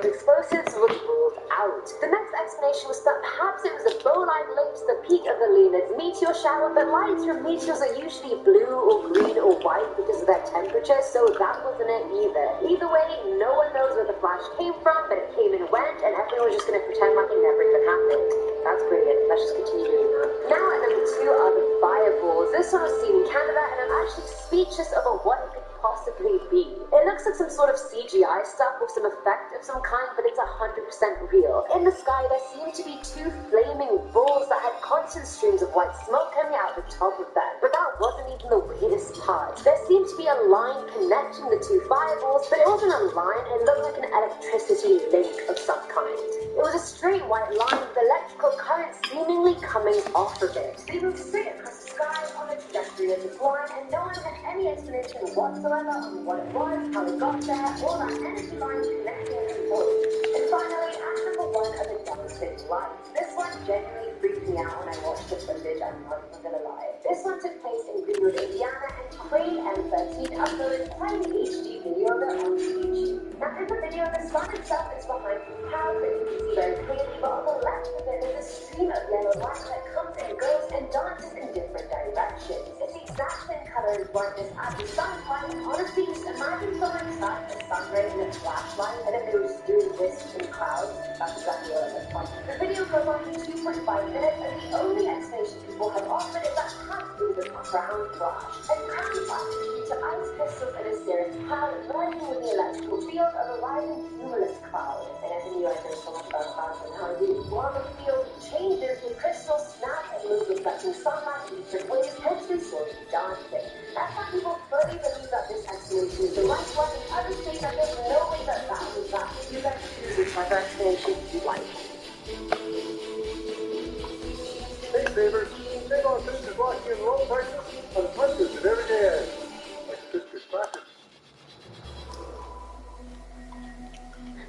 of explosives was ruled out. The next explanation was that perhaps it was a bow line linked to the peak of the Leonid's meteor shower, but lines from meteors are usually blue or green or white because of their temperature, so that wasn't it either. Either way, no one knows where the flash came from, but it came and went, and everyone was just going to pretend like it never even happened. That's brilliant. Let's just continue doing that. Now at number 2 are the fireballs. This one was seen in Canada, and I'm actually speechless over what it could possibly be. It looks like some sort of CGI stuff with some effect of some kind, but it's 100% real. In the sky, there seemed to be 2 flaming balls that had constant streams of white smoke coming out of the top of them. But that wasn't even the weirdest part. There seemed to be a line connecting the 2 fireballs, but it wasn't a line, it looked like an electricity link of some kind. It was a straight white line with electrical current seemingly coming off of it. They moved straight across the sky on a trajectory of this line, and no one had any explanation whatsoever on what it was, how it got there, or that energy line connecting the points. And finally, at number 1 are the devastating lights. This one genuinely freaked me out when I watched the footage, I'm not even gonna lie. This one took place in Greenwood, Indiana, and Crane M13 uploaded quite an HD video of it onto YouTube. Now in the video, the sun itself is behind some clouds that you can see very clearly, but on the left of it is a stream of yellow light that comes and goes and dances in different directions. It's the exact same color and brightness as the sunlight. Honestly, just imagine someone sat a sun ray in a flashlight and then they were just doing this in clouds. That's exactly what it looks like. The video goes on for 2.5 minutes, and the only explanation people have offered is that perhaps it was a crown flash. A crown flash is due to ice crystals in a cirrus cloud merging with the electrical field of a rising cumulus cloud. And as you know, I know so much about clouds and how the lava field changes, the crystals snap and move reflecting sunlight in different ways, hence they sort of dancing. That's how people firmly believe that this explanation is the right one, and others say that there's no way that that was that. You guys choose whichever explanation you like. Hey savers, save on Sisters Rocky and Roll prices on hundreds of everyday items, like Sisters Classics.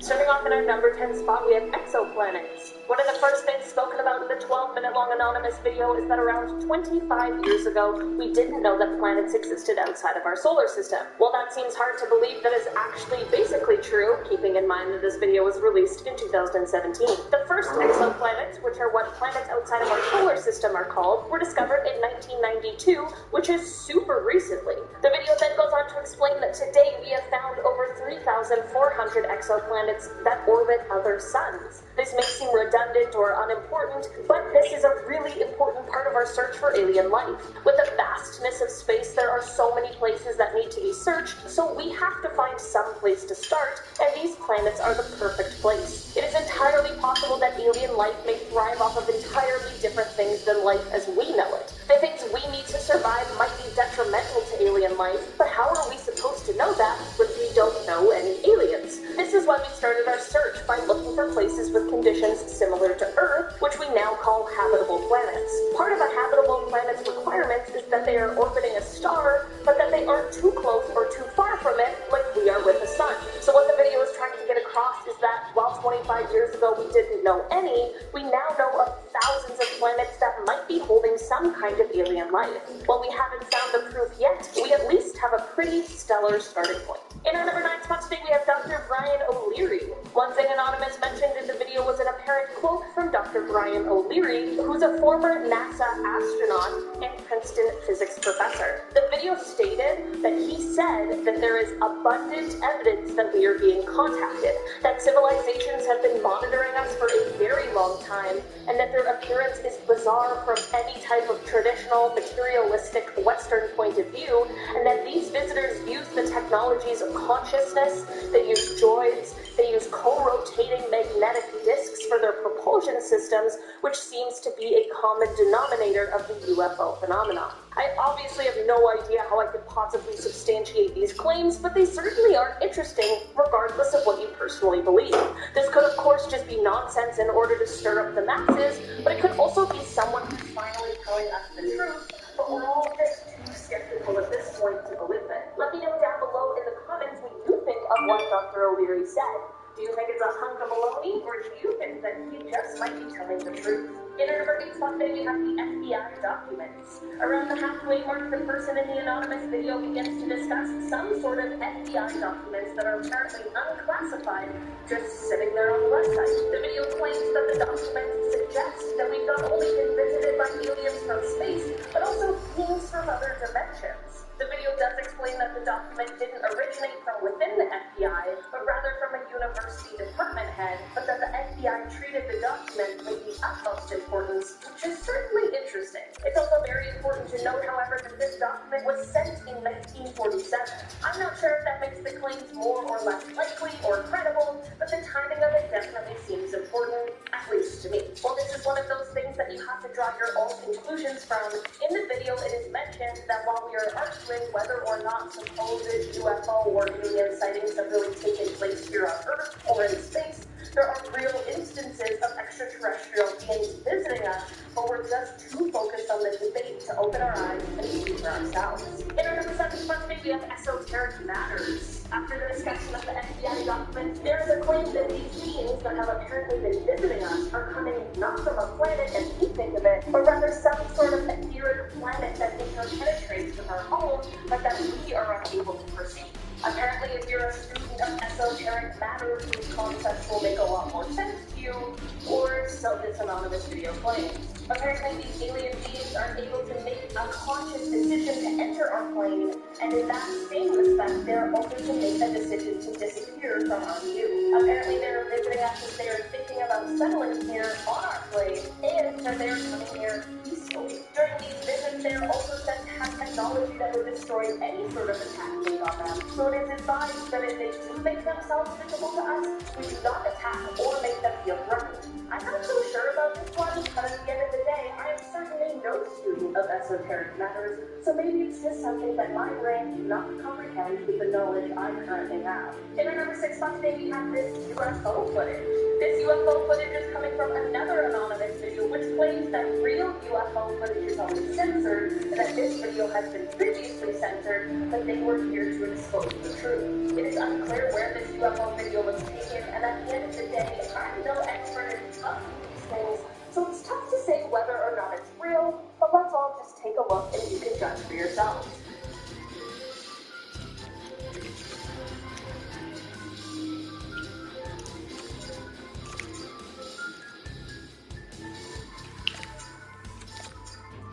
Starting off in our number 10 spot, we have exoplanets. One of the first things spoken about in the 12-minute-long anonymous video is that around 25 years ago, we didn't know that planets existed outside of our solar system. While that seems hard to believe, that is actually basically true, keeping in mind that this video was released in 2017. The first exoplanets, which are what planets outside of our solar system are called, were discovered in 1992, which is super recently. The video then goes on to explain that today we have found over 3,400 exoplanets that orbit other suns. This may seem redundant or unimportant, but this is a really important part of our search for alien life. With the vastness of space, there are so many places that need to be searched, so we have to find some place to start, and these planets are the perfect place. It is entirely possible that alien life may thrive off of entirely different things than life as we know it. The things we need to survive might be detrimental to alien life, but how are we supposed to know that when we don't know any aliens? This is why we started our search by looking for places with conditions similar to Earth, which we now call habitable planets. Part of a habitable planet's requirements is that they are orbiting a star, but that they aren't too close or too far from it, like we are with the sun. So what the video is trying to get across is that while 25 years ago we didn't know any, we now know of thousands of planets that might be holding some kind of alien life. While we haven't found the proof yet, we at least have a pretty stellar starting point. In our number 9 spot today, we have Dr. Brian O'Leary. One thing Anonymous mentioned in the video was an apparent quote from Dr. Brian O'Leary, who's a former NASA astronaut and Princeton physics professor. The video stated that he said that there is abundant evidence that we are being contacted, that civilizations have been monitoring us for a very long time, and that their appearance is bizarre from any type of traditional, materialistic Western point of view, and that these visitors use the technologies of consciousness, they use droids, they use co-rotating magnetic disks for their propulsion systems, which seems to be a common denominator of the UFO phenomenon. I obviously have no idea how I could possibly substantiate these claims, but they certainly are interesting, regardless of what you personally believe. This could, of course, just be nonsense in order to stir up the masses, but it could also be someone who's finally telling us the truth, but we're all just too skeptical at this point to believe it. Let me know down below in the comments what you think of what Dr. O'Leary said. Do you think it's a hunk of baloney, or do you think that he just might be telling the truth? In our number 8 spot today, we have the FBI documents. Around the halfway mark, the person in the anonymous video begins to discuss some sort of FBI documents that are apparently unclassified, just sitting there on the website. The video claims that the documents suggest that we've not only been visited by aliens from space, but also beings from other dimensions. The video does explain that the document didn't originate from within the FBI, but rather from a university department head, but that the FBI treated the document with the utmost importance, which is certainly interesting. It's also very important to note, however, that this document was sent in 1947. I'm not sure if that makes the claims more or less likely or credible, but the timing of it definitely seems important, at least to me. Well, this is one of those things that you have to draw your own conclusions from. In the video, it is mentioned that while we are arguing whether or not supposed UFO or alien sightings have really taken place here on Earth or in space, there are real instances of extraterrestrial beings visiting us, but we're just too focused on the debate to open our eyes and see for ourselves. In our number 7 spot today, we have esoteric matters. After the discussion of the FBI documents, there is a claim that these beings that have apparently been visiting us are coming not from a planet as we think of it, but rather some sort of etheric planet that interpenetrates with our own, but that we are unable to perceive. Apparently, if you're a student of esoteric matters, these concepts will make a lot more sense to you, or so this anonymous video claims. Apparently, these alien beings are able to make a conscious decision to enter our plane, and in that same respect, they're also to make a decision to disappear from our view. Apparently, they're visiting us as they are thinking about settling here on our plane, and that they're coming here peacefully. During these visits, they're also said to have technology that would destroy any sort of attack made on them. So it is advised that if they do make themselves visible to us, we do not attack or make them feel threatened. I'm not so sure about this one, but at the end of the day, I am certainly no student of esoteric matters, so maybe it's just something that my brain cannot comprehend with the knowledge I currently have. In our number 6 spot today, we have this UFO footage. This UFO footage is coming from another anonymous video, which claims that real UFO footage is always censored, and that this video has been previously censored, but they were here to expose the truth. It is unclear where this UFO video was taken, and at the end of the day, I'm no expert in talking these things, so it's tough to say whether or not it's real, but let's all just take a look and you can judge for yourselves.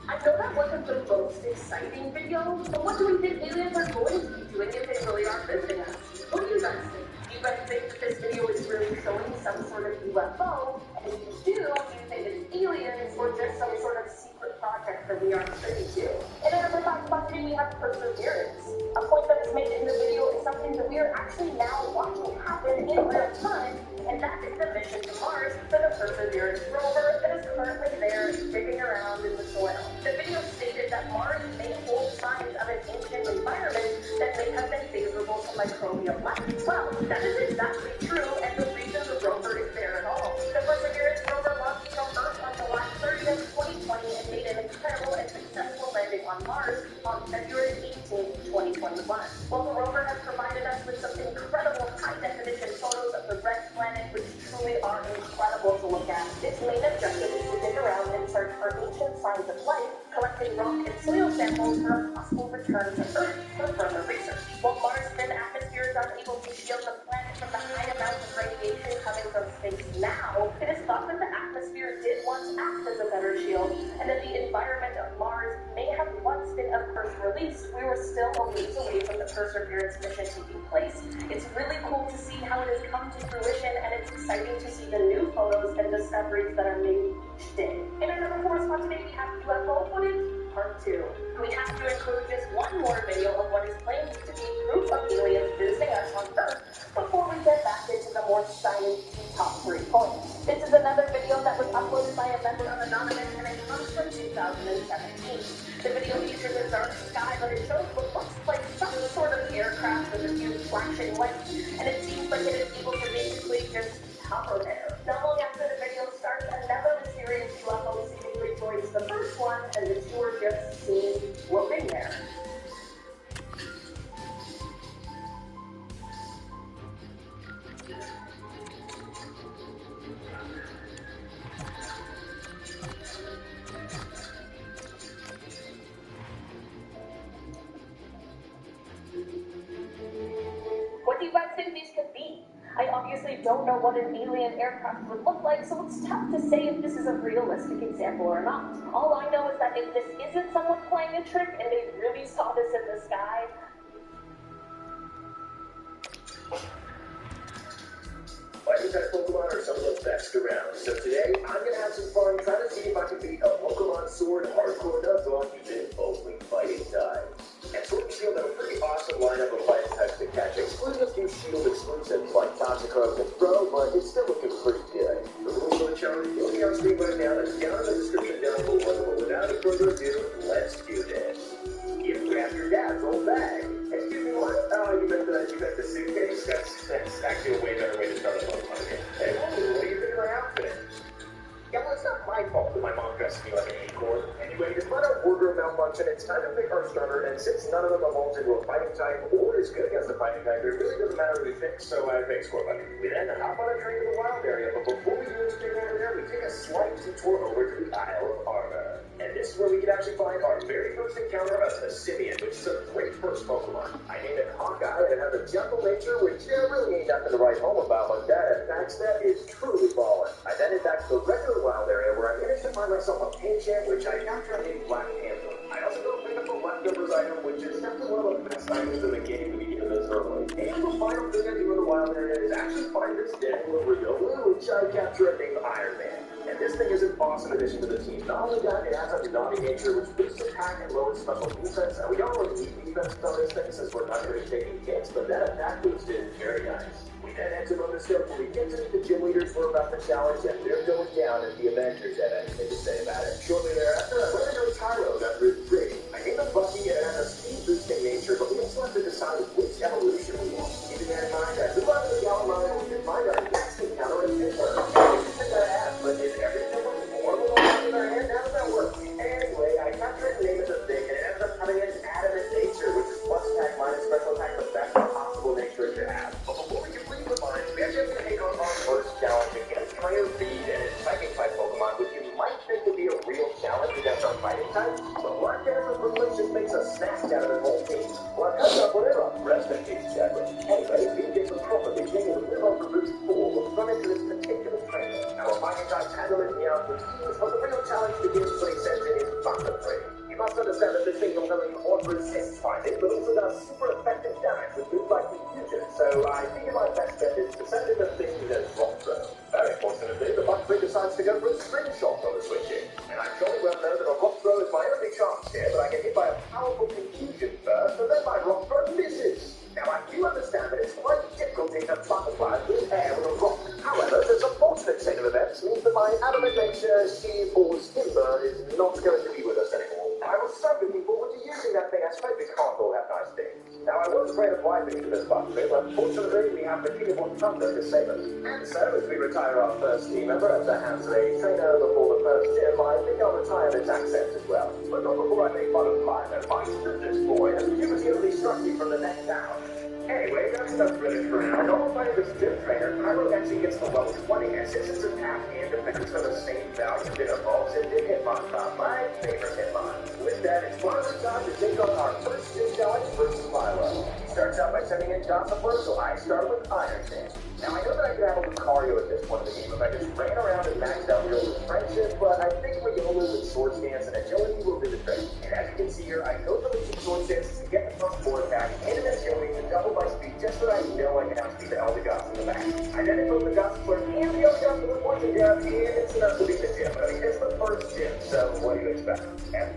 I know that wasn't the most exciting video, but what do we think aliens are going to be doing if they really are visiting us? What do you guys think? Do you guys think that this video is really showing some sort of UFO? And if you do you think it's aliens or just some sort of secret project that we aren't privy to? In our number 5 spot today, we have perseverance. A point that is made in the video is something that we are actually now watching happen in real time, and that is the mission to Mars for the Perseverance rover that is currently there digging around in the soil. The video stated that Mars may hold signs of an ancient environment that may have been favorable to microbial life. Well, that is exactly true, and the reason the rover is there at all. The Perseverance rover launched from Earth on July 30th, 2020, and made an incredible and successful landing on Mars on February 18th, 2021. Well, the rover has provided us with some incredible high-definition photos of the red planet, which truly are incredible to look at. Its main objective is to dig around and search for ancient signs of life, collecting rock and soil samples for a possible return to Earth for further research. While Mars' thin atmosphere is unable to shield the planet from the high amounts of radiation coming from space now, it is thought that the atmosphere did once act as a better shield, and that the environment of Mars may have once been of Earth released. We were still a ways away from the Perseverance mission taking place. It's really cool to see how it has come to fruition, and it's exciting to see the new photos and discoveries that are made each day. In our number 4 spot today, we have UFO footage, part 2. We have to include just one more video of what is claimed to be proof of aliens visiting us on Earth before we get back into the more science-y top 3 points. This is another video that was uploaded by a member of Anonymous, and it comes from 2017. The video features a dark sky, but it shows what looks like some sort of aircraft with a few flashing lights, and it seems like it is able to basically just hover there. Not long after the video starts, another mysterious UFO seemingly joins the first one, and the two are just seen floating there. obviously don't know what an alien aircraft would look like, so it's tough to say if this is a realistic example or not. All I know is that if this isn't someone playing a trick and they really saw this in the sky, Fighting type Pokemon are some of the best around, so today I'm going to have some fun trying to see if I can beat a Pokemon Sword hardcore Nuzlocke using only fighting types. And Sword and Shield have a pretty awesome lineup of fighting types to catch, excluding a few Shield exclusives like Toxicroak and Throw, but it's still looking pretty good. The rules for the challenge you'll see on screen right now, that's down in the description down below, but without any further ado, let's do this. You grab your dad's old bag. Excuse me, what? Oh, you meant the suitcase? That's actually a way better way to start a Pokemon game. Hey, what do you think of my outfit? Yeah, well, it's not my fault that my mom dressed me like an acorn. Anyway, despite our wardrobe malfunction, it's time to pick our starter, and since none of them evolved into a fighting type or is good against the fighting type, it really doesn't matter who we pick, so I pick Scorbunny. We then hop on a train to the wild area, but before we do anything over there, we take a slight detour over to the Isle of Armor. And this is where we can actually find our very first encounter of the Simeon, which is a great first Pokemon. I named it Hawkeye, and it has a gentle nature, which really ain't nothing to write home about, but that backstab is truly ballin'. I then head back to the regular wild area where I managed to find myself a Pancham, which I captured a Black Panther. I also go pick up a leftovers item, which is definitely one of the best items in the game to begin this early. And the final thing I do in the wild area is actually find this Deadpool Riolu, which I capture named Iron Man. And this thing is an awesome addition to the team. Not only that, it has a naughty nature, which boosts attack and lowers special defense. And we don't really need defense on this thing since we're not going to be taking hits, but that attack boost is very nice. We then head to Bonuscope where we get to meet the gym leaders for about the challenge, and they're going down as the Avengers have anything to say about it. Shortly thereafter, I run into Tyro after his training. I named him Bucky, and it has a speed boosting nature, but we also have to decide which evolution we want. Keeping that in mind, I move on to the Gallimard and we can find our next encounter in Pittsburgh. But if everything was more than one in our hand, how does that work? Anyway, I captured the name of the thing, and it ends up having an adamant nature, which is plus attack minus special attack, the best possible nature it could have. But before we complete the line, we actually have to take on our first challenge against Trainer Feed and its Psychic type Pokemon, which you might think would be a real challenge against our fighting type, but Black Panther Privilege just makes a snack out of his whole team. Well, I cut up whatever. Rest in peace, Chadwick. Anyway, Feed gets a proper beginning and live up to Route 4, but run into this particular trainer. Our fighting types handle it in the out routines, but the real challenge begins when he sends in his Thunder Frame. You must understand that this thing not only auto-resists fighting, but also does super effective damage with moves like Confusion, so I figured my best bet is to send in the thing as Rock Throw. Very fortunately, the Buck decides to go for a String Shot on the switching, and I jolly well know that a Rock Throw is my only chance here, but I get hit by a powerful Confusion first, and then my Rock Throw misses. Now, I do understand that it's quite difficult to hit a butterfly with air with a rock. However, this unfortunate chain of events means that my adamant nature, Steve Paul's Timber, is not going to be with us anymore. I was so looking forward to using that thing. I suppose we can't all have nice things. Now, I was afraid of wiping to this button, but fortunately, we have the King of Thunder to save us. And so, as we retire our first team member at the hands of a trainer before the first gym, I think I'll retire its accent as well. But not before I make fun of Lionel, my this boy, as cumulatively struck me from the neck down. Anyway, that's enough British for now. And all by this gym trainer, Pyro actually gets the level 20, and since its attack and defense are the same value, it evolves into Hitmonchan, my favorite Hitmon. With that, it's Pyro's time to take on our first gym challenge versus Milo. He starts out by sending in Gossipler, so I start with Iron Man. Now, I know that I could handle Lucario at this point in the game if I just ran around and maxed out Rio's friendship, but I think Riolu with Sword Stance and Agility will do the trick. And as you can see here, I go for the 2 Sword Stances to get the first 4 attack, and an Agility to double my speed just so that I know I can outspeed the Eldegoss in the back. I then invoke the Gossipler and the Eldegoss with once again, and it's enough to beat the gym. I mean, it's the first gym, so what do you expect? And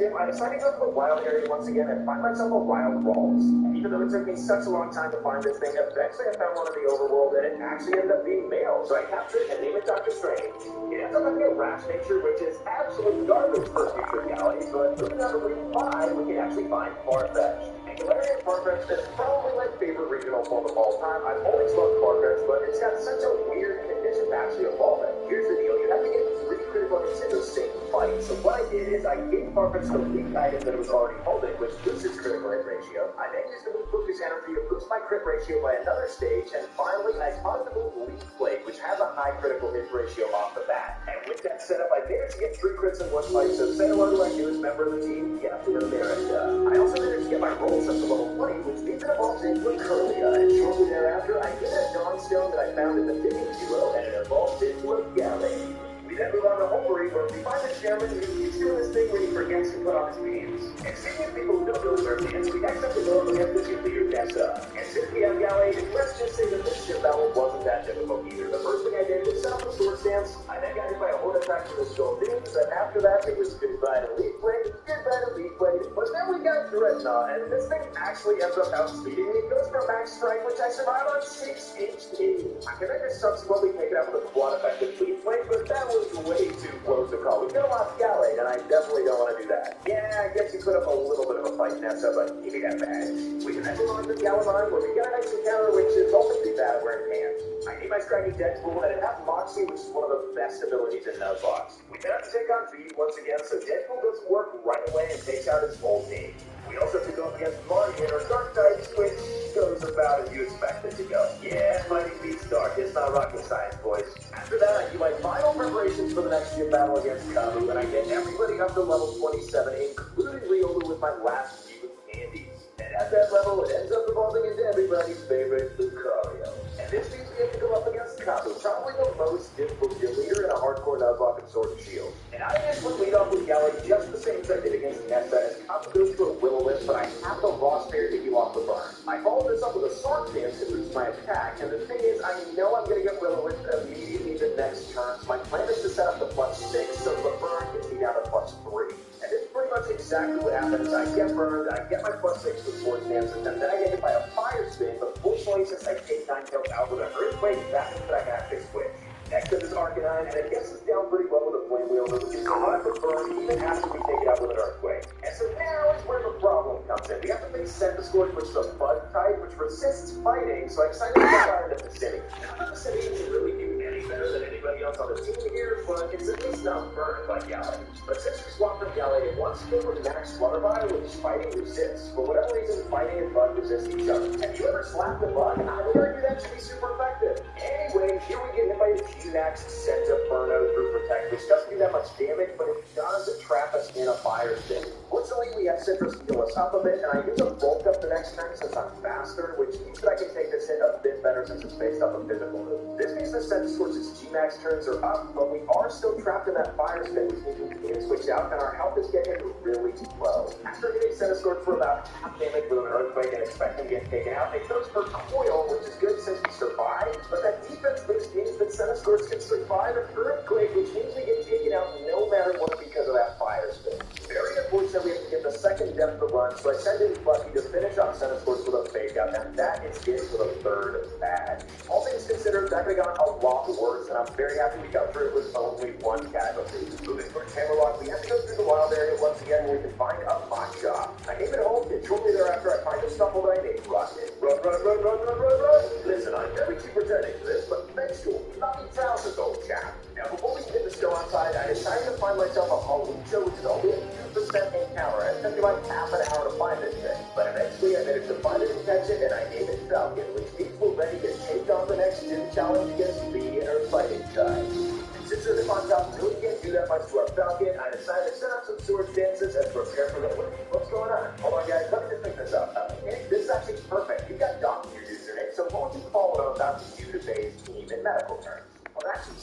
I decided to go to the wild area once again and find myself a wild Ralls. Even though it took me such a long time to find this thing, eventually I found one in the overworld and it actually ended up being male, so I captured it and named it Dr. Strange. It ends up having a rash nature, which is absolute garbage for future reality, but moving on to Route 5, we can actually find Farfetch. And Galarian Farfetch is probably my favorite regional form of all time. I've always loved Farfetch, but it's got such a weird condition to actually evolve it. Here's the deal, you have to get 3 critical hits in the same fight, so what I did is I gave Farfetch the weak item that it was already holding, which boosts its critical hit ratio. I then used the move Focus Energy to boost my crit ratio by another stage, and finally I taught the move Leaf Blade, which has a high critical hit ratio off the bat. And with that setup, I managed to get 3 crits in one fight, so say hello to my newest member of the team, Captain America. I also managed to get my rolls up to level 20, which means it evolves into a Curlia, and shortly thereafter, I get a Dawnstone that I found in the Digging Duo, and it evolves into a Galley. We then move on to Homebury, where we find the chairman who keeps doing this thing where he forgets to put on his pants. And speaking of people who don't really wear pants, we next have to go up against the team leader, Nessa. And since we have Galley, let's just say that this ship battle wasn't that difficult either. The first thing I did was set up the sword stance. I then got hit by a horde attack from the skull beams, and after that, it was goodbye to Leaf Blade, goodbye to Leaf Blade. But then we got Dreadnought, and this thing actually ends up outspeeding me. It goes for max strength, which I survive on 6 HP. I can then just subsequently take it out with a quad effective Leaf Blade, but that was way too close to call. We could have lost Galley, and I definitely don't want to do that. Yeah, I guess you put up a little bit of a fight, Nessa, but give me that badge. We can then move on to Galamine, where we get a nice encounter, which is also pretty bad wearing pants. I need my striking Deadpool, and it has Moxie, which is one of the best abilities in Nuzlocke. We then have to take on Feed once again, so Deadpool does work right away and takes out his whole team. We also have to go up against Marty and our Dark types, which goes about as you expect it to go. Yeah, fighting beats Dark. It's not rocket science, boys. After that, I do my final preparations for the next gym battle against Kabu, and I get everybody up to level 27, including Ryoga with my last few candies. And at that level, it ends up evolving into everybody's favorite Lucario. And this means we have to go up against Kabu, probably the most difficult gym leader in a hardcore Nuzlocke and Sword and Shield. And I initially lead off with Galley just the same as I did against Nessa, as Kabu goes to a Will-O-Wisp, but I have the Raw Spear to heal off the burn. I follow this up with a Sword Dance to boost my attack, and the thing is, I know I'm going to get Will-O-Wisp immediately the next turn, so my plan is to set up the +6, so the burn gets me down to +3. And this is pretty much exactly what happens. I get burned, I get my +6 with Sword Dances, and then I get hit by a Fire Spin, but fortunately, since I take 9 kills out with an Earthquake, that means that I can actually switch. Next up is Arcanine, and it gets us down pretty well with a Flame Wielder, which is not for burn even after we take it out with an Earthquake. And so now is where the problem comes in. We have to face Centiskorch, which is a Bug type, which resists fighting, so I decided to fire the Vicinity. Now, the Vicinity doesn't really do any better than anybody else on the team here, but it's at least not burned by Galley. But since we swapped from Galley, it wants to go with Max Flutterby, which fighting resists. For whatever reason, fighting and Bug resist each other. Have you ever slapped a Bug? I would argue that should be super effective. Anyway, here we get hit by a G-Max Senta Burno through Protect, which doesn't do that much damage, but it does trap us in a Fire Spin. Fortunately, we have Citrus heal us up a bit, and I use a Bulk up the next turn since I'm faster, which means that I can take this hit a bit better since it's based off a physical move. This means that Centiskorch's G-Max turns are up, but we are still trapped in that Fire Spin, which means we can't switch out, and our health is getting really low. After hitting Centiskorch for about half damage with an Earthquake and expecting to get taken out, it goes for Coil, which is good since we survive, but that defense boost means that Centiskorch can survive an Earthquake, which means we get taken out no matter what because of that Fire Spin. Very unfortunate we have to get the second depth of run, so I send in Bucky to finish off Centiskorch with a Fake Out, and that is it for the third badge. All things considered, that could have gone a lot worse, and I'm very happy we got through it with only one casualty. Moving towards Hammerlock, we have to go through the wild area once again where we can find a bot shop. I name it home, and shortly thereafter I find a stumble guy named Rocket. Run, run, run, run, run, run, run! Listen, I'm very cheap returning to this, but thanks to not be trousers, old chap. Now, before we hit the show outside, I decided to find myself a Halloween-Show, which is only a 2% encounter. It took me like half an hour to find this thing. But eventually, I managed to find it and catch it, and I named it Falcon, which means we're ready to take on the next gym challenge against me and her fighting time. And since the on top really can't do that much to our Falcon, I decided to set up some sword dances and prepare for the win. What's going on? Hold on, guys. Let me just pick this up. Okay, this is actually perfect. You got Doc in your username, so what would you call it about the Udebase team in medical terms? Well, actually,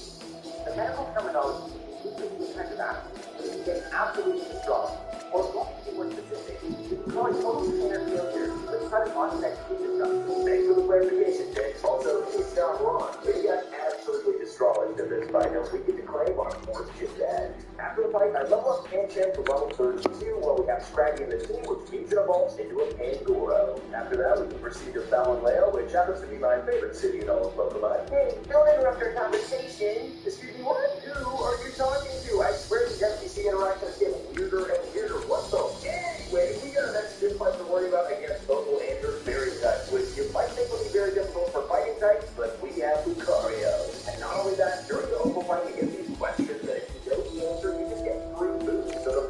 the medical terminology is kind of that. It's absolutely strong. Or what you want to say? You can call it total standard failure. Let's try to context each stuff. Thanks for the clarification, Jake. Also, it's not wrong. We got absolutely destroyed in this fight, and we get to claim our fourth gym badge. After the fight, I level up Pancham to level 32, while we have Scraggy in the team, which means it evolves into a Pangoro. After that, we can proceed to Fallonleo, which happens to be my favorite city in all of Pokemon. Hey, don't interrupt our conversation. Excuse me, what? Who are you talking to? I swear these NPC interactions get weirder and weirder. What the? Anyway, we got an next gym fight to worry about against Vocal and your Fairy types, which you might think would be very difficult for fighting types, but we have Lucario. And not only that, during the Opal fight, we get these questions that if you know the answer, you just get free boosts. So the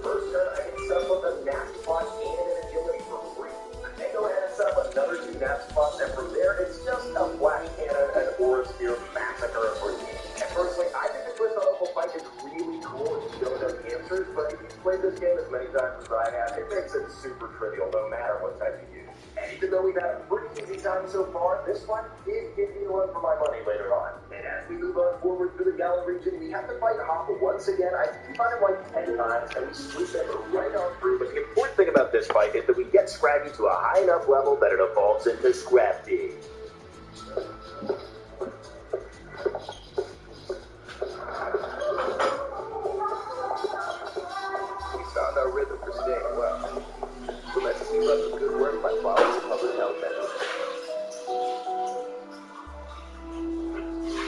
played this game as many times as I have, it makes it super trivial no matter what type you use. And even though we've had a pretty easy time so far, this one is giving me one for my money later on. And as we move on forward through the Gala region, we have to fight Hopper once again. I think we fight him like 10 times, and we sweep him right on through. But the important thing about this fight is that we get Scraggy to a high enough level that it evolves into Scrafty. We found our rhythm for staying well. So let's keep up the good work by following public health measures.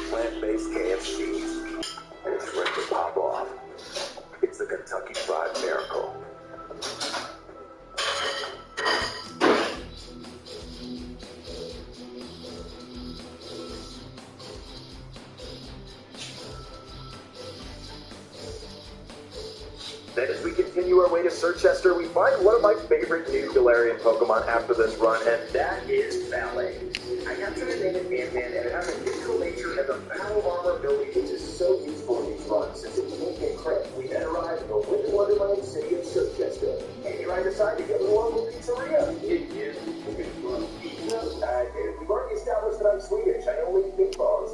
Plant-based KFC. And it's ready to pop off. It's the Kentucky Fried Miracle. Then as we continue our way to Circhester, we find one of my favorite new Galarian Pokemon after this run, and that is Ballet. I have to name it Ant-Man, and it has a neutral nature and the Battle Armor ability, which is so useful in these runs, since it can't get crit. We then arrive in the winter wonderland city of Circhester, and here I decide to get a local pizzeria. We've already established that I'm Swedish. I only eat meatballs.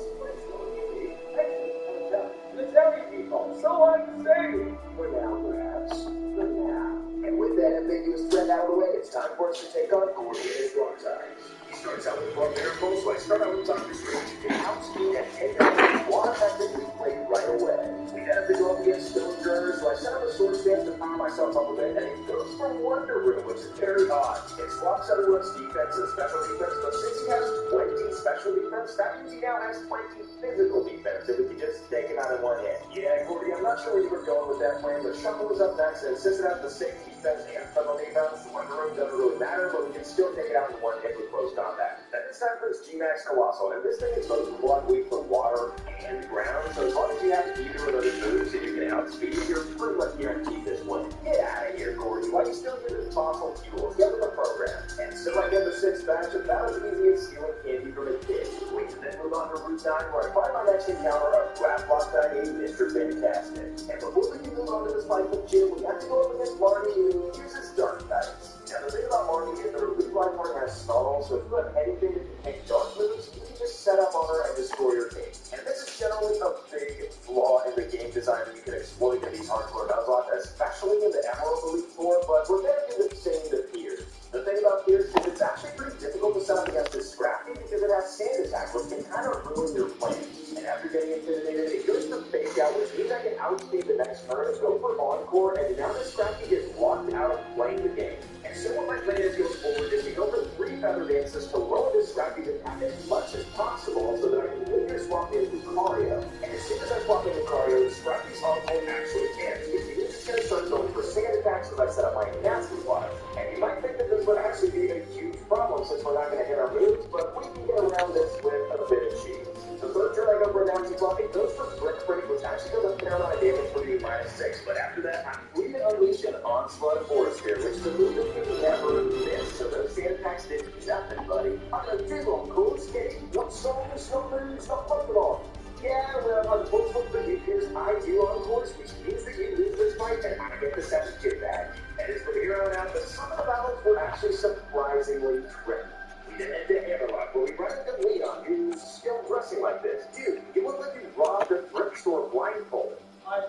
Italian meatballs, so I say. For now, perhaps. For now. And with that ambiguous threat out of the way, it's time for us to take on Gordy and his Rock Ties. He starts out with 4 miracles, so I start out with Dr. Strange to take out speed and take out water effectively played right away. We then have to go up against Stone Journers, so I set up a sword stance to power myself up a bit, and it goes for Wonder Room, which is very odd. It swaps everyone's defense and special defense, but since he has 20 special defense, that means he now has 20 physical defense, if we can just take him out in one hit. Yeah, Gordy, I'm not sure where you were going with that plan, but Shuffle was up next, and since it has the same defense and special defense, Wonder Room doesn't really matter, but we can still take it out in one hit with close combat. Then it's time for this G-Max Colossal, and this thing is both blood weak for water and ground, so as long as you have either of those moves and you can outspeed, you're pretty much guaranteed this one. Get out of here, Gordy. Why are you still using fossil fuels? Get with the program. And so I get the 6th batch about as easy as stealing candy from a kid. We can then move on to Route 9, where I find my next encounter of Grasslock named Mr. Fantastic. And before we can move on to this fight with Jim, we have to go up against Marty, who uses Dark Types. Now, the thing about Marty is that her Elite Life Horn has snarls, so if you have anything that can take dark moves, you can just set up on her and destroy her team. And this is generally a big flaw in the game design that you can exploit in these hardcore Nuzlocke, especially in the Emerald Elite Four, but we're going to do the same to Pierce. The thing about Pierce is it's actually pretty difficult to set up against this Scrafty because it has Sand Attack, which can kind of ruin your plans. And after getting intimidated, it goes to Fake Out, which means I can outspeed the next turn and go for Encore, and now this Scrafty gets locked out of playing the game. And so what my plan is going forward is to go for 3 Feather Dances to lower this Scrafty's attack as much as possible so that I can later swap into Lucario. And as soon as I swap into Lucario, Scrafty's Encore actually ends, which means it's going to start going for Sand Attacks as I set up my Nasty Block. And you might think that this would actually be a huge problem since we're not going to hit our moves, but we can get around this with a bit of cheese. So third turn I go for a Nasty Block. It goes for Brick Break, which actually goes up down on a damage for you -6. But after that, I'm free to unleash an Onslaught of Forest Spear, which is a move that you never miss. So those Sand Attacks did nothing, buddy. I'm going to do on cool skate. What song is something stop fucking on? Yeah, well, unfortunately, here's I do Encores, which means that you lose this fight, and I get the 7 kit back. And as from here on out, some of the battles were actually surprisingly tricky. We then head to Hammerlock, where we run into Leon, who's still dressing like this. Dude, you look like you robbed a thrift store blindfolded. I know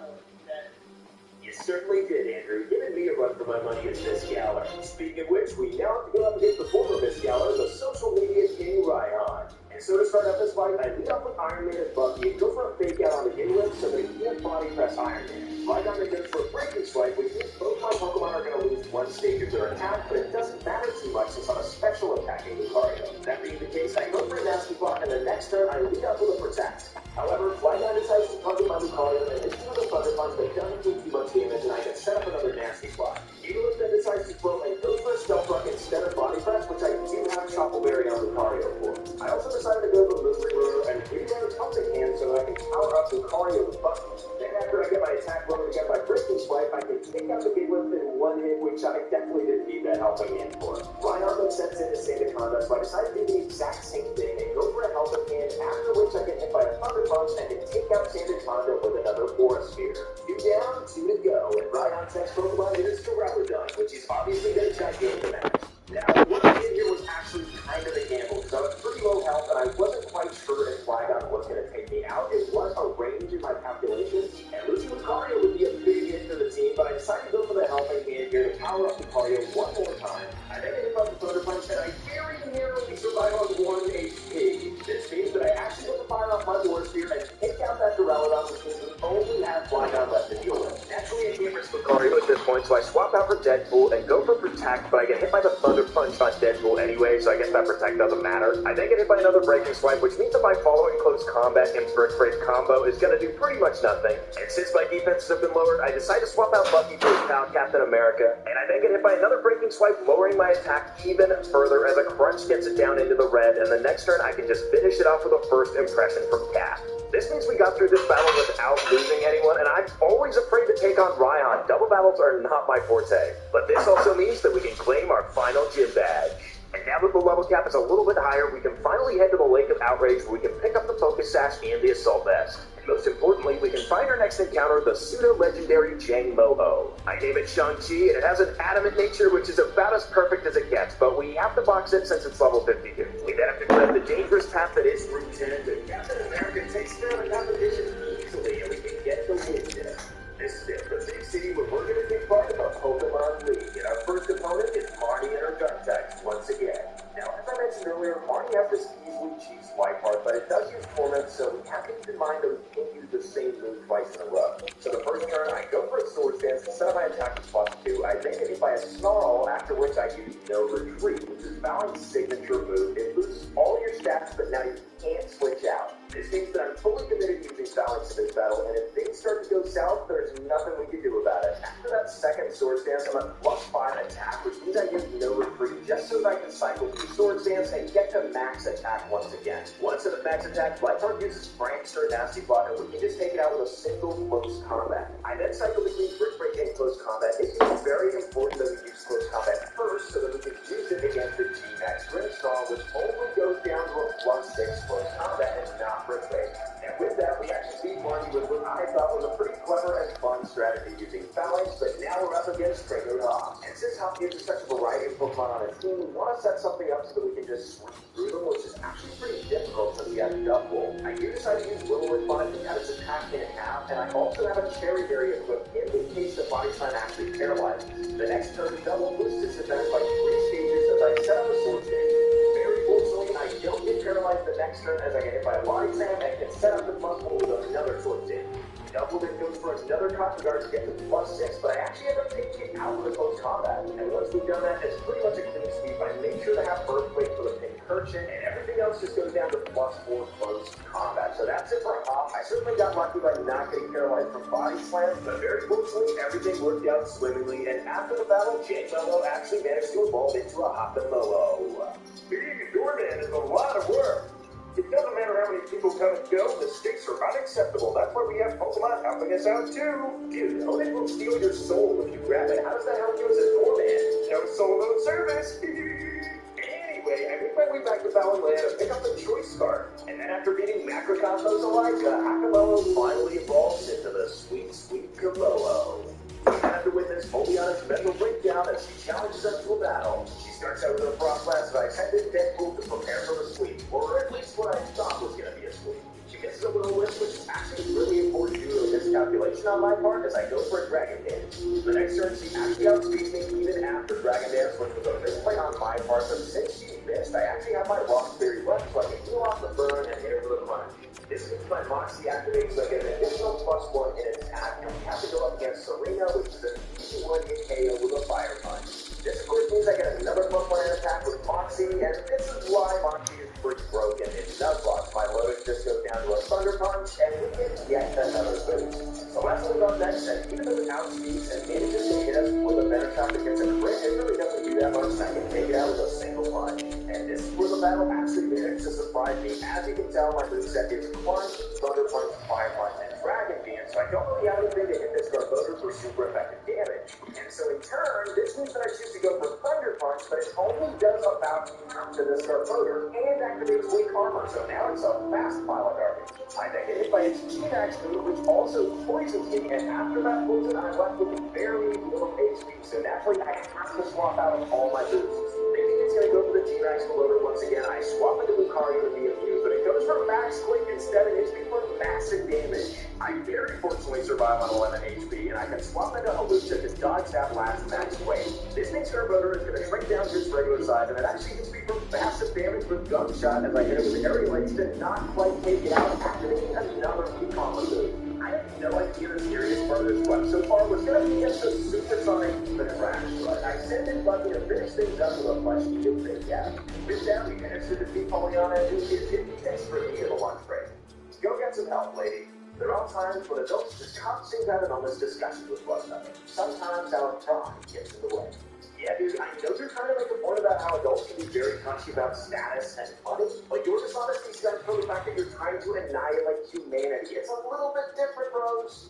that. You certainly did, Andrew, giving me a run for my money as Miss Galler. Speaking of which, we now have to go up against the former Miss Galler, the social media king Raihan. And so to start out this fight, I lead up with Iron Man and Bucky and go for a fake out on the Ginwip so that he can't body press Iron Man. Raihan then goes for a breaking swipe, which means both my Pokemon are going to lose 1 stage of their attack, but it doesn't matter too much since I'm a special attacking Lucario. That being the case, I go for a Nasty Block, and the next turn I lead up with a Protect. However, Flygon decides to target my Lucario and hits me with a Thunder Punch that doesn't do too much damage, and I can set up another Nasty Block. Ginwip then decides to throw and goes for a Stealth Rock instead of Body Press, which I do have Choppleberry on Lucario for. I also decided to go for Mystery Roar and reload Celtic Hand so that I can power up Lucario with Bucky. Then after I get my attack lowered again by Breaking Swipe, I can take out the Ginwip in 1 hit, which I definitely didn't need that helping hand for. Raihan then sends in to Sandaconda, so I decided to do the exact same thing and go for a helping hand, after which I get hit by a Thunder Punch and can take out Sandaconda with another Forest Spear. 2 down, 2 to go, and Raihan context, Pokemon is Duraludon, which is obviously going to Gigantamax. Now, what I did here was actually kind of a gamble, because I was pretty low health and I wasn't quite sure if Flygon was going to take me out. It was a range in my calculations, and losing Lucario would be a big hit for the team, but I decided to go for the helping hand here to power up Lucario one more time. I then hit by the Thunder Punch, and I very narrowly survive on 1 HP. This means that I actually get to fire off my War Spear and take out that Duraludon, which means we only have Flygon left to deal with. Naturally, I can't risk Lucario at this point, so I swap out for Deadpool and go for Protect, but I get hit by the Thunder Punch on Deadpool anyway, so I guess that Protect doesn't matter. I then get hit by another Breaking Swipe, which means that my following close combat and Brick Break combo is going to do pretty much nothing. And since my defenses have been lowered, I decide to swap out Bucky for his pal Captain America, and I then get hit by another Breaking Swipe, lowering my attack even further as a Crunch gets it down into the red, and the next turn I can just finish it off with a first impression from Cap. This means we got through this battle without losing anyone, and I'm always afraid to take on Raihan. Double battles are not my forte. But this also means that we can claim our final gym badge. And now that the level cap is a little bit higher, we can finally head to the Lake of Outrage where we can pick up the Focus Sash and the Assault Vest. And most importantly, we can find our next encounter, the pseudo-legendary Jang Mo-O. I name it Shang-Chi, and it has an adamant nature which is about as perfect as it gets, but we have to box it since it's level 52. We then have to climb the dangerous path that is Route 10, and Captain America takes care of the competition easily, and we can get the win there. This is it, the big city where we're going to take part in the Pokemon League, and our first opponent is Marnie and her Gun Types once again. Now, as I mentioned earlier, Marnie has this easily cheap Swipe part, but it does use Torment, so we have to keep in mind that we can't use the same move twice in a row. So the first turn, I go for a Sword Stance, instead of my attack with +2, I then get hit by a Snarl, after which I use No Retreat, which is Valor's signature move. It boosts all your stats, but now you can't switch out. This means that I'm fully committed to using Phalanx in this battle, and if things start to go south, there's nothing we can do about it. After that second Sword Stance, I'm at +5 attack, which means I get No Retreat, just so that I can cycle through Sword Stance and get to max attack once again. Once at max attack, Lightheart uses Prankster Nasty Plot, and we can just take it out with a single close combat. I then cycle between Brick Break and close combat. It's very important that we use close combat first, so that we can use it against the G-Max Grimmsnarl, which only goes down to a +6 close combat and not Brick Break. And with that, we actually beat Marnie with what I thought was a pretty clever and fun strategy using Phalanx, but now we're up against Triggered Hawk. And since Hawk gives us such a variety of Pokemon on his team, we want to set something up so that we can just swing through them, which is actually pretty difficult since we have Duckwool. I do decide to use Little Refine to cut its attack in half, and I also have a Cherry Berry equipped in case the Body Slam actually paralyzes. The next turn, Double boosts its defense by 3 stages as I set up a Sword Stance. Very fortunately, I don't get paralyzed the next turn as I get hit by a Body Slam and can set up the +4 with another Sword Stance. Double then goes for another Cotton Guard to get to +6, but I actually end up taking it out with a close combat. And once we've done that, it's pretty much a clean sweep. I make sure to have Earthquake for the Pincurchin, and everything else just goes down to +4 close combat. So that's it for Hop. I certainly got lucky by not getting paralyzed from Body Slam, but very fortunately, everything worked out swimmingly, and after the battle, Jang Mo-O actually managed to evolve into a Hoppin' Mo-O. Being a doorman is a lot of work. It doesn't matter how many people come and go, the stakes are unacceptable. That's why we have Pokemon helping us out too. Dude, Oden will steal your soul if you grab it. How does that help you as a doorman? No soul, no service. Anyway, I make my way back to Fallon Land and pick up the Choice Card. And then after beating Macrocosmos Elijah, Hakamo finally evolves into the sweet, sweet Kamolo. We have to witness Oleana's mental breakdown as she challenges us to a battle. She starts out with a Frost Blast, but I send in Deadpool to prepare for the sweep, or at least what I thought was going to be a sweep. She misses a little whiff, which is actually really important due to a miscalculation on my part as I go for a Dragon Dance. The next turn, she actually outspeeds me even after Dragon Dance, which was a misplay on my part, but since she missed, I actually have my Rock Berry left, so I can heal off the burn and hit her for the punch. This means my Moxie activates, so I get an additional +1 in attack, and we have to go up against Serena, which is an easy one hit KO with a Fire Punch. This of course means I get another +1 in attack with Moxie, and this is why Moxie is pretty broken in Nuzlocke. My loading just goes down to a Thunder Punch, and we get yet another boost. So let's move up next, and even though it outspeeds and manages to hit us with a better shot that gets a crit, it really doesn't do that much, and I can take it out with a single punch. And this is where the battle actually managed to surprise me. As you can tell, my moveset is Crunch, Thunder Punch, Fire Punch, and Dragon Dance, so I I don't really have anything to hit this Garbodor for super effective damage. And so in turn, this means that I choose to go for Thunder Punch, but it only does about half to this Garbodor and activates weak armor, so now it's a fast pile of garbage. I then get hit by its G-Max move, which also poisons me, and after that poison, I'm left with very little HP, so naturally I have to swap out all my boosts. Thinking it's going to go for the G-Max loader once again, I swap into Lucario to be amused, but it goes for Max Quick instead and hits me for massive damage. I very fortunately survive on 11 HP, and I can swap into Halucha to dodge that last Max Quick. This means Garbodor is going to shrink down to its regular size, and it actually hits me for massive damage with Gunshot as I hit it with Aerial Ace to not quite take it out, activating another weak combo move. I have no idea the scariest part of this one so far was going to be just a supersonic crash, but I sent in Bucky to finish things up with a much needed big gap. This down, we managed to defeat Pollyanna, who is desperately in a lunch break. Go get some help, lady. There are times when adults just can't seem to have an honest discussion with one another. Sometimes our pride gets in the way. Yeah, dude, I know you're trying to make a point about how adults can be very touchy about status and money, but your dishonesty stems from the fact that you're trying to annihilate humanity. It's a little bit different, bros.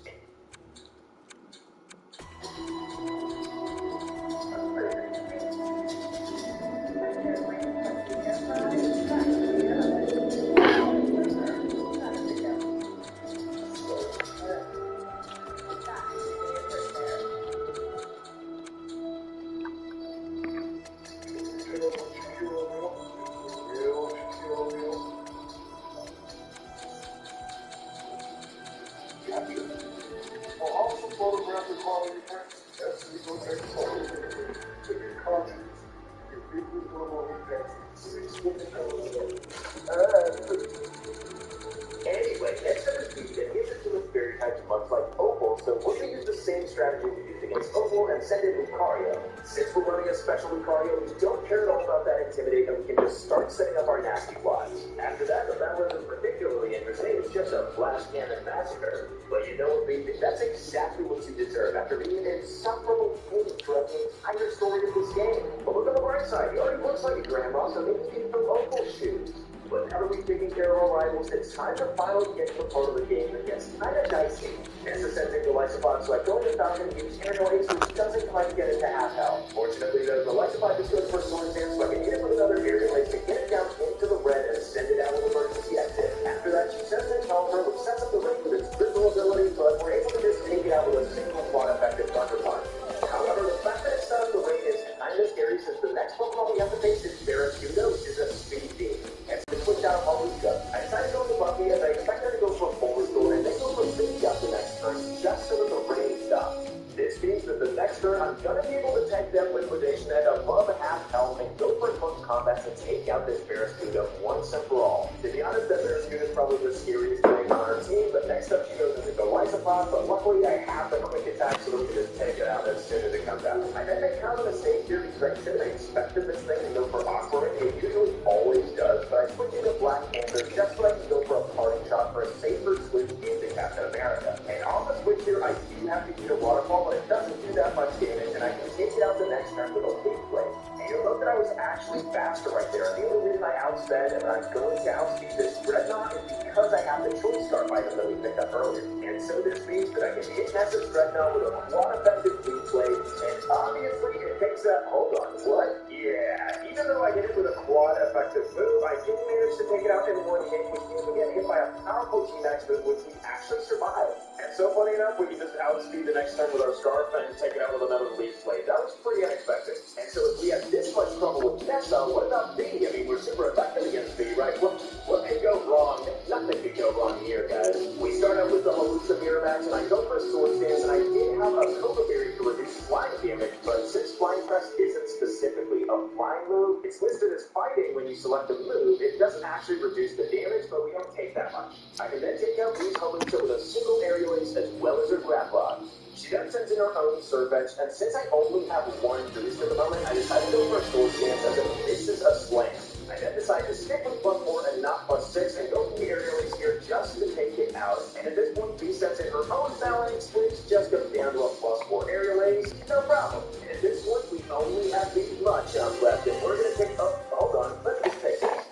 Anyway, next up is Pete, and here's a two fairy types much like Opal, so we're going to use the same strategy we used against Opal and send in Lucario. Since we're running a special Lucario, we don't care at all about that Intimidate, and we can just start setting up our nasty quads. After that, the battle isn't particularly interesting, it's just a flash cannon massacre. But you know what, Pete, that's exactly what you deserve after being an insufferable pain throughout the entire story of this game. But look on the bright side, he already looks like a grandma, so maybe he can fill Opal's shoes. But now that we've taken care of our rivals, it's time to finally get to the part of the game that gets kind of dicey. Nessa sends in the Lysopod, so I go into Falcon and use Aerial Ace, which doesn't quite get it to half health. Fortunately, though, the Lysopod just goes for Sword Dance, so I can hit it with another Aerial Ace to get it down into the red and send it out with emergency exit. After that, she sends in Helper, which sets up the ring with its critical ability, but we're able to just take it out with a single quad-effective Thunder Punch. However, the fact that it set up the ring is kind of scary since the next Pokemon we have to face is Barracuda, which is a speed demon. And so switch out Halucha. I decided to go with Bucky as I expect her to go for Full Restore and then go for Big Up the next turn just so that the rain stops. This means that the next turn I'm gonna be able to tank that Liquidation at above half health and go for close combat to take out this Barracuda once and for all. To be honest, that Barracuda is probably the scariest thing on our team, but next up she goes into the Lysopod, but luckily I have the quick attack so that we can just take it out as soon as it comes out. I then make kind of a mistake here because I should have expected this thing to go for Aquaman. It usually always does, but I switch into Black Panther just so I can go for a parting shot for a safer switch into Captain America. And on the switch here, I do have to use a waterfall, but it doesn't do that much damage, and I can take it out the next turn with a big play. And you'll note that I was actually faster right there, and the only reason I outsped and I'm going to outspeed this Dreadnought is because I have the Choice Scarf item that we picked up earlier. And so this means that I can hit Nessa's Dreadnought with a quad-effective blue play, and obviously it takes that. Hold on, what? Yeah, even though I hit it with a quad-effective move, I did manage to take it out in one hit, which means we get hit by a powerful G-Max move, which we actually survived. And so funny enough, we can just outspeed the next turn with our Scarf and take it out with another Leaf Blade. That was pretty unexpected. And so if we have this much trouble with Nessa, what about B? I mean, we're super effective against B, right? What could go wrong? Nothing could go wrong here, guys. We start out with the Halucha Mirror Max, and I go for a Sword Dance, and I did have a Coca Berry to reduce flying damage, but since Flying Crest isn't specifically a flying move, it's listed as fighting when you select a move. It doesn't actually reduce the damage, but we don't take that much. I can then take out B's Halucha with a single Aerial Ace as well as her Grapplog. She then sends in her own Surfetch, and since I only have one boost at the moment, I decided to go for a Sword Dance as it misses a slam. I then decided to stick with +4 and not +6 and go for the Aerial Ace here just to take it out. And at this point, B sends in her own balance, which just goes down to a +4 Aerial Ace. No problem. And at this point, we only have these Machamps left, and we're going to take hold on, let's just take this.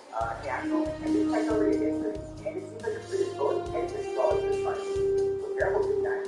Yeah, I think I already increased, and it seems like it's pretty good, and it's solid this fight. So careful with that.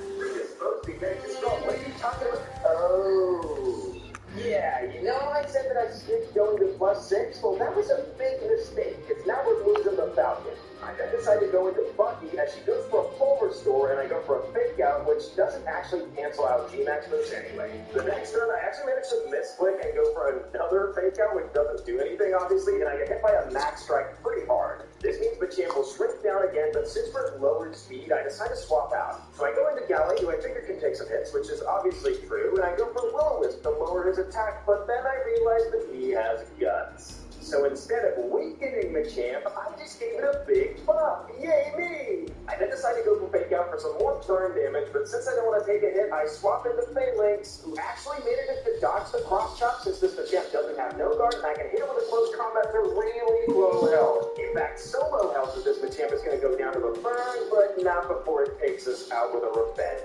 4, and I go for a fake out, which doesn't actually cancel out G-Max moves anyway. The next turn, I actually managed to misclick and go for another fake out, which doesn't do anything, obviously, and I get hit by a max strike pretty hard. This means Machamp will shrink down again, but since we're at lowered speed, I decide to swap out. So I go into Galley, who I figure can take some hits, which is obviously true, and I go for Will-O-Wisp to lower his attack, but then I realize that he has guts. So instead of weakening Machamp, I just gave it a big buff. Yay me! I then decide to go for fake out for some more turn damage, but since I don't want to take a hit, I swap into Phalanx, who actually managed to dodge the cross chop since this Machamp doesn't have no guard, and I can hit him with a close combat to really low health. In fact, so low health that this Machamp is going to go down to the burn, but not before it takes us out with a revenge.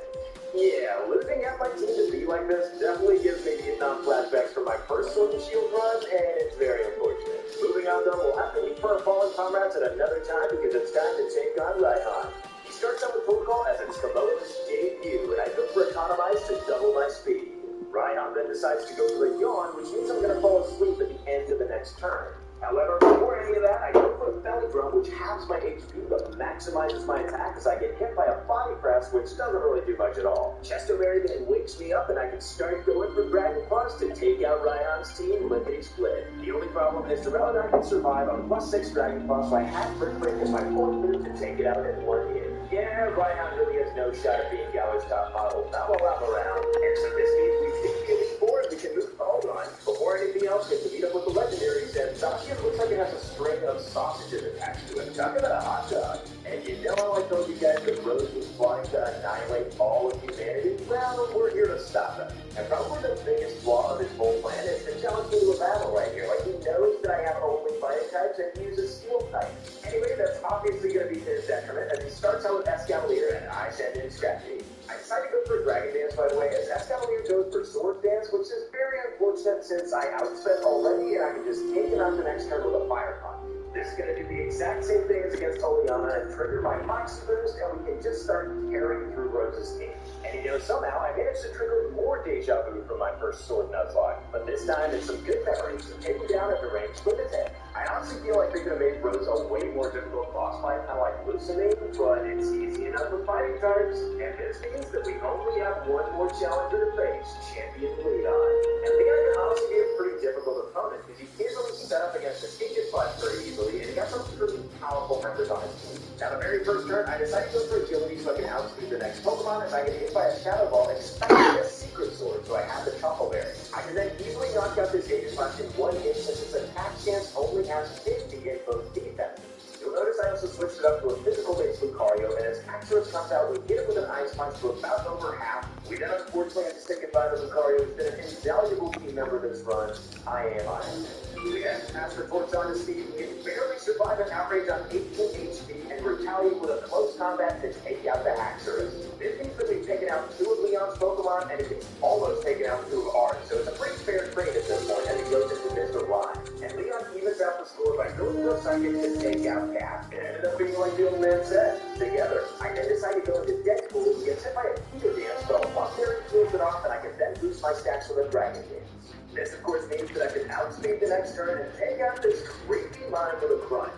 Yeah, losing out my team to be like this definitely gives me Vietnam flashbacks from my first Sword and Shield run, and it's very unfortunate. Moving on though, we'll have to meet for our fallen comrades at another time because it's time to take on Raihan. He starts out with protocol as it's Komodo's debut, and I go for Economize to double my speed. Raihan then decides to go for the Yawn, which means I'm going to fall asleep at the end of the next turn. However, before any of that, I go for a Belly Drum, which halves my HP but maximizes my attack as I get hit by a Body Press, which doesn't really do much at all. Chesto Berry then wakes me up and I can start going for Dragon Plus to take out Raihan's team lickety split. The only problem is Duraludon can survive on +6 Dragon Plus, so I have Brick Break as my fourth move to take it out in one hit. Yeah, Raihan really has no shot at being Galar's top model, not while I'm around. And so this means we think getting forward, we can move forward on. Before anything else, get to meet up with the legendaries, and Zacian looks like it has a string of sausages attached to it. Talk about a hot dog. And you know how I told you guys that Rose was plotting to annihilate all of humanity? Well, we're here to stop him. And probably the biggest flaw of his whole plan is to challenge me to a battle right here. Like, he knows that I have only fighting types and he uses steel types. Anyway, that's obviously going to be to his detriment as he starts out with Escavalier and I send in Scratchy. I decided to go for Dragon Dance, by the way, as Escavalier goes for Sword Dance, which is very unfortunate since I outspent already and I can just take him out the next turn with a Fire Punch. This is going to do the exact same thing as against Oleana and trigger my Moxie boost, and we can just start carrying through Rose's team. And you know, somehow I managed to trigger more Deja Vu from my first Sword Nuzlocke, but this time it's some good memories to take him down at the range with his head. I honestly feel like they could have made Rose a way more difficult boss fight, kind of like Lucinae, but it's easy enough with fighting types, and this means that we only have one more challenger to face, Champion Leon. And Leon can honestly be a pretty difficult opponent, because he can't really set up against the Aegis Flash very easily, and he got some pretty powerful members on his team. Now, the very first turn, I decided to go for Agility so I can outspeed the next Pokemon as I get hit by a Shadow Ball, expecting a Secret Sword, so I have the Truffle Berry. I can then easily knock out this Aegis Flash in one hit since its attack chance only has 50 in both defense. You'll notice I also switched it up to a physical-based Lucario, and as Haxorus comes out, we hit it with an Ice Punch to about over half. We then unfortunately have to say goodbye to Lucario, who's been an invaluable team member this run. I am Iron Man. We then pass the torch on to Steve, who can barely survive an outrage on 18 HP and retaliate with a close combat to take out the Haxorus. This means that we've taken out 2 of Leon's Pokemon, and it's almost taken out 2 of ours, so it's a pretty fair trade at this point as he goes into Mr. Line. And Leon evens out the score by going for a psychic to take out Cat. It ended up being like the old man said, together. I then decide to go into Deadpool, who gets hit by a Peter Dance spell, once Terry clears it off, and I can then boost my stats with a Dragon Dance. This, of course, means that I can outspeed the next turn and take out this creepy mine with a crunch.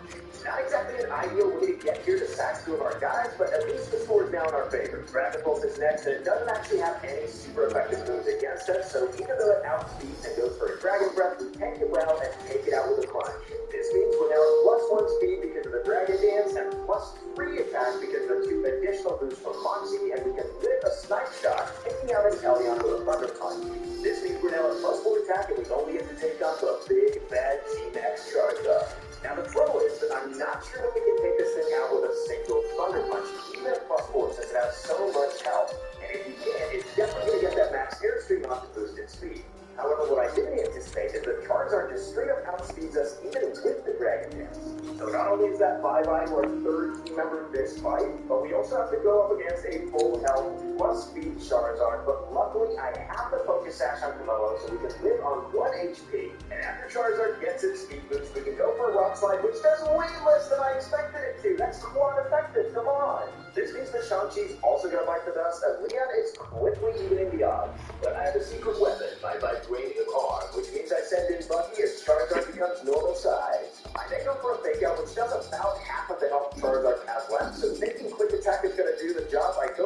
Not exactly an ideal way to get here to sack 2 of our guys, but at least the score is now in our favor. Dragon Pulse is next, and it doesn't actually have any super effective moves against us, so even though it outspeeds and goes for a Dragon Breath, we tank it well and take it out with a crunch. This means we're now at +1 speed because of the Dragon Dance, and +3 attack because of the 2 additional boosts from Moxie, and we can live a Snipe Shot, taking out Inteleon with a Thunder Punch. This means we're now at +4 attack, and we only get to take on the big, bad G-Max Charizard. Now the trouble is that I'm not sure that we can take this thing out with a single Thunder Punch, even at +4, since it has so much health. And if you can, it's definitely going to get that max airstream off to boost its speed. However, what I didn't anticipate is that Charizard just straight up outspeeds us even with the Dragon Dance. So not only is that 5-eye our third team member in this fight, but we also have to go up against a full health plus speed Charizard, but luckily I have the Focus Sash on Komodo so we can live on 1 HP, and after Charizard gets its speed boost, we can go for a Rock Slide, which does way less than I expected it to. That's quite effective, come on! This means that Shang-Chi's also gonna bite the dust, as Leon is quickly evening the odds. But I have a secret weapon, my vibranium arm, which means I send in Bucky as Charizard becomes normal size. I then go for a Fake Out, which does about half of the health Charizard has left, so thinking Quick Attack is gonna do the job, I go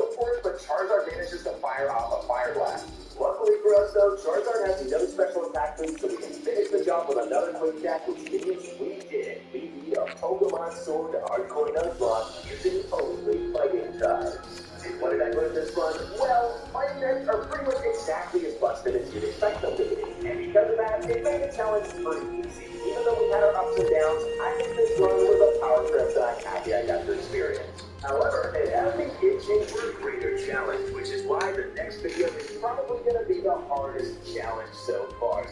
this run, well, fighting types are pretty much exactly as busted as you'd expect them to be. And because of that, it made the challenge pretty easy. Even though we had our ups and downs, I think this run was a power trip that I'm happy I got to experience. However, it has me itching for a greater challenge, which is why the next video is probably going to be the hardest challenge so far.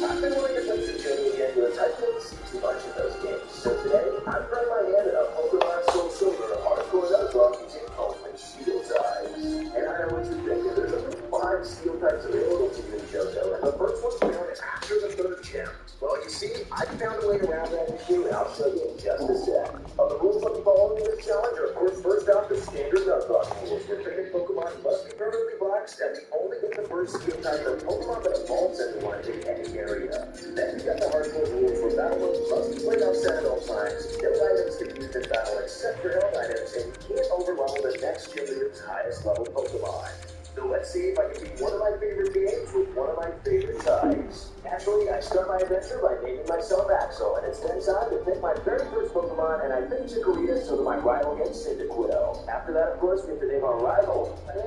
I've been wanting to play some Journey again because I couldn't see too much of those games. So today, I'm trying my hand at a Pokemon Soul Silver hardcore Nuzlocke using only Steel types. And I know what you're thinking. There's only 5 Steel types available to you in JoJo, and the first one's found after the 3rd gem. Well, you see, I found a way around that issue, and I'll show you in just a sec. The rules I'll be following in this challenge are, of course, first off, the standard Nuzlocke rules. Your favorite Pokemon must be permanently boxed, and they only get the first Steel type of Pokemon that evolves anyone in any area. Then we got the hardcore rules where battle modes must be played outside at all times, no items can be used in battle except for held items, and you can't overlevel the next gym leader's highest level Pokemon. So let's see if I can beat one of my favorite games with one of my favorite types. Naturally, I start my adventure by naming myself Axel, and it's then time to pick my very first Pokemon, and I pick Chikorita so that my rival gets Cyndaquil. After that, of course, we have to name our rival, and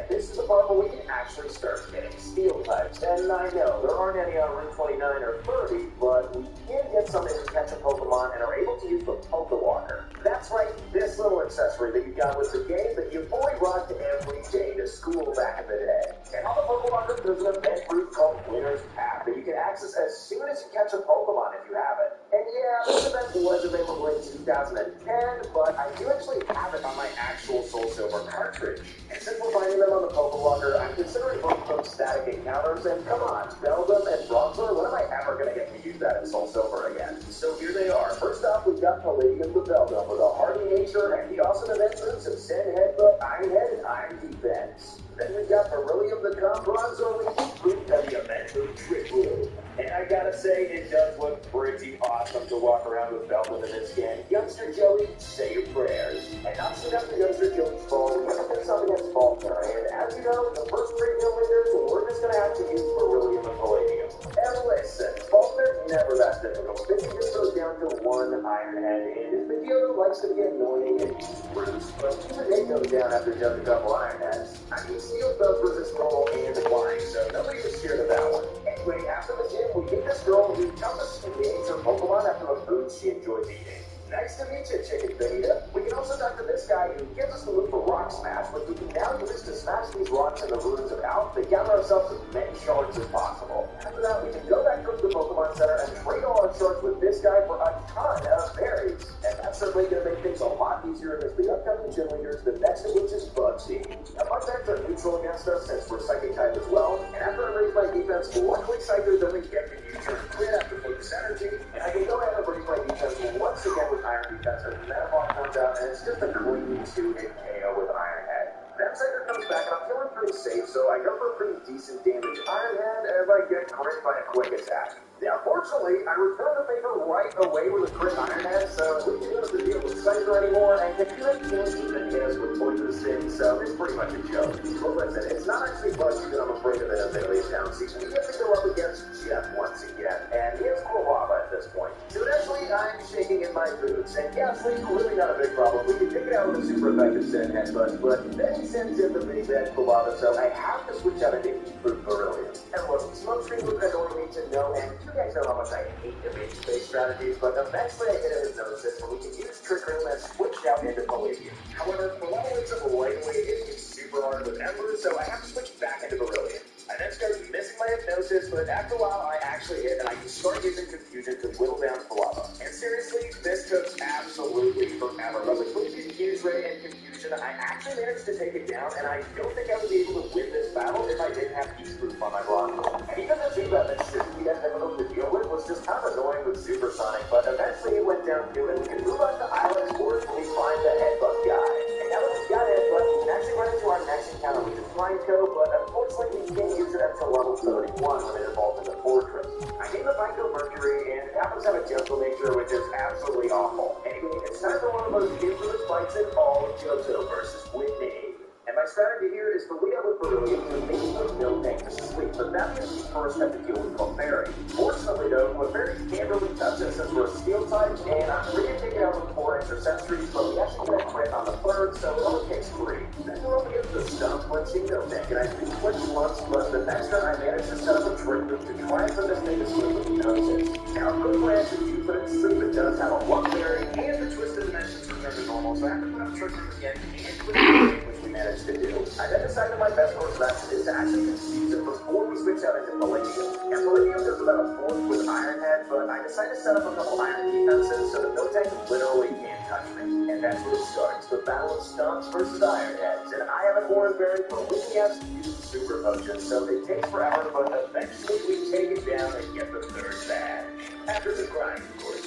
this is the part where we can actually start getting Steel types. And I know, there aren't any on Route 29 or 30, but we can get some if we catch a Pokemon and are able to use the Pokewalker. That's right, this little accessory that you got was the game that you boy rocked every day to school back in the day. And on the Pokewalker, there's an event route called Winner's Path that you can access as soon as you catch a Pokemon if you have it. And yeah, this event was available in 2010, but I do actually have it on my actual Soul Silver cartridge. And since we're finding them on the Pokewalker, I'm considering both of them static encounters, and come on, Beldum and Bronzor, when am I ever going to get to use that in Soul Silver again? So here they are. First off, we've got Palladium the Beldum with a hardy nature and the awesome event moves of Sand Headbutt, Iron Head, and Iron Defense. Then we've got Beryllium the Bronzor with Fruit and the event move Trick Blue. And I gotta say, it does look pretty awesome to walk around with Beldum in this game. Youngster Joey, say your prayers. And not soon after Youngster Joey's fall, we have to do something against Faulkner. And as you know, the first 3 gym leaders, we're just gonna have to use Beryllium and Palladium. And listen, Faulkner's never that difficult. Then he just goes down to 1 Iron Head, and his Pidgeotto likes to be annoying and use Roots, but even they goes down after just a couple Iron Heads. I mean, Steel does resist normal and flying, so nobody was scared of that one. Anyway, after the gym, we meet this girl who tells us she names her Pokemon after the food she enjoys eating. Nice to meet you, Chicken Bonita. We can also talk to this guy who gives us the move for Rock Smash, but we can now use to smash these rocks in the ruins of Alph to gather ourselves as many shards as possible. After that, we can go back to the Pokemon Center and trade all our shards with this guy for a ton of berries. And that's certainly going to make things a lot easier against the upcoming gym leaders, the next of which is Bugsy. Now, Bugbears are neutral against us since we're Psychic type as well, and after I raise my defense, luckily Psychic doesn't get me use your crit after focus energy, and I can go ahead and raise my defense once again with Iron Defense, and Metabolic comes out, and it's just a clean 2-hit KO with Iron Head. Then Psychic comes back, and I'm feeling pretty safe, so I go for a pretty decent damage Iron Head as I get crit by a quick attack. Now, fortunately, I return the favor right away with a crit Iron Head, so we don't have to deal with Cypher anymore, and Kakira can't even hit us with Poisonous Sting, so it's pretty much a joke. But listen, it's not actually Bugsy that I'm afraid of in Azalea's Town season. We get to go up against Jeff once again, and he has cool lava at this point. So eventually, I'm shaking in my boots, and yeah, sleep's really not a big problem. We can take it out with a super effective Sand Headbutt, but then he sends in the big bad lava, so I have to switch out into Heat Fruit Beryllium. And look, Smokescreen was annoying me to no end. You guys know how much I hate image-based strategies, but eventually I hit a hypnosis where we can use Trick Room and switch out into Palladium. However, the level wakes up right away, it's super hard with Ember, so I have to switch back into Beryllium. I then started missing my hypnosis, but after a while I actually hit, and I can start using Confusion to whittle down lava. And seriously, this took absolutely forever, but with both Fuse Ray and Confusion, I actually managed to take it down, and I don't think I would be able to win this battle if I didn't have Heat Proof on my block. And even the Zubat that shouldn't be that difficult to deal with was just kind of annoying with Supersonic, but eventually it went down to it. We can move on to Island Sports when we find the Headbutt guy. And now that we've got Headbutt, we can actually run into our next encounter, which is FICO, but unfortunately we can't use it until level 31 when it evolves into Fortress. I named the FICO Mercury, and it happens to have a gentle nature, which is absolutely awful. Anyway, it's time for one of those infamous fights in all of Johto versus Whitney. And my strategy here is to lead up with Beryllium to make those mill tanks asleep, but that means we first have to deal with Clefairy. Fortunately though, Clefairy can't really touch us since we're a steel type, and I'm ready to take it out with 4 extra sentries, but we actually get a crit on the third, so it only takes 3. Then we're up against the Stump Flinching mill tank, and I do flinch once, but the next turn I managed to set up a trick move to try and put this thing to sleep with noses. Now, good plan to do put it to sleep, it does have a luck berry, and the Twisted Dimensions return to normal, so I have to put up trick move again, and which we managed to do. I then decided my best course of action is to actually confuse it before we switch out into Palladium. And Palladium does about a 4th with Iron Head, but I decided to set up a couple Iron defenses so that no tank literally can't touch me. And that's where it starts, the battle of Stunts versus Iron Heads. And I have a Corn Berry for Whitney has to use Super Potion, so it takes forever, but eventually we take it down and get the 3rd badge. After the grind, of course.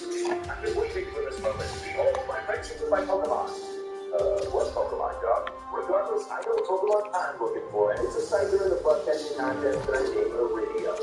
I've been waiting for this moment. Behold my friendship with my Pokemon. What Pokemon, dog? Regardless, I know what Pokemon I'm looking for, and it's a Scyther in the butt-catching contest that I named Iridium.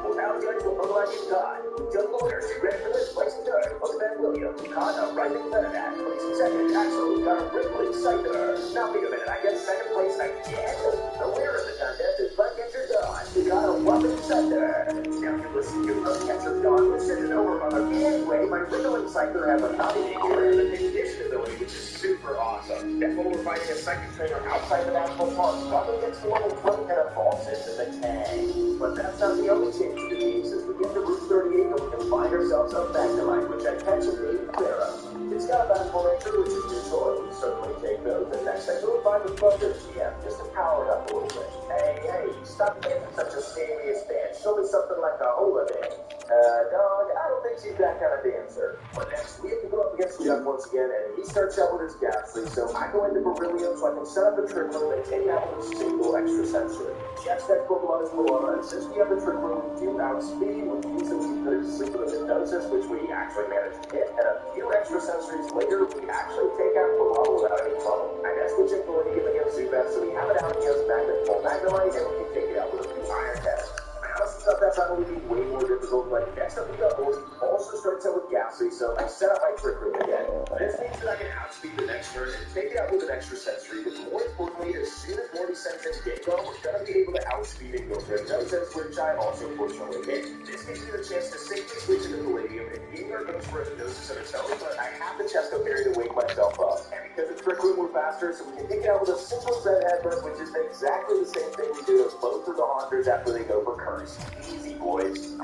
Well, now judge what Pokemon you've got. Joe Loader, you ready for this? Placing 3rd. Pokemon William, who caught a Rising Venonat. Placing 2nd, Axel, who got a Rippling Scyther. Now, wait a minute, I get 2nd place again? The winner of the contest is Buttcatcher Dawn, who got a Whopping Scyther. Now, you listen to Buttcatcher Dawn, we'll send it over, mother. Anyway, my Rippling Scyther has a Navigator and a Ignition ability, which is super awesome. That's when we're fighting a Psychic Trainer outside the National Park. Buttcatcher gets to level 20 and evolves into the tank. But that's not the only change to the team, since we get to Route 38 and we can find ourselves a Magnemite, which I catch and name Clara. It's got a Magical Nature, which is neutral, and we certainly take those. And next I go find the Buster GM, just to power it up a little bit. Hey, stop being such a serious man. Show me something like a hula dance. Dog, I don't think she's that kind of dancer. But next, we have to go up against Jeff once again, and he starts out with his Ghastly, so I go into Beryllium so I can set up a trick move and take out with a single extra sensory. Jeff's next Pokemon is Milana, and since we have the trick move, we do outspeed, which means that we can put it to sleep with a Hypnosis, which we actually managed to hit, and a few extra sensories later, we actually take out Milana without any trouble. I then switch in Palladium against Zubat, so we have it out against Magnemite, and we can take it out with a few Iron Heads. I honestly thought that battle would be way more difficult, but next up we got Horse, who also starts out with Ghastly, so I set up my trick room again. This means that I can outspeed the next turn and take it out with an extra sensory, but more importantly, as soon as Morty sends in Gengar, we're going to be able to outspeed and go for Hypnosis, which I also fortunately hit. This gives me the chance to safely switch into Palladium, and Gengar goes for a Hypnosis of its own, but I have the Chesto Berry to wake myself up. And because the trick room we're faster, so we can take it out with a simple Red Headbutt, which is exactly the same thing we do to both of the Hunters after they go for Curse. Easy, boys.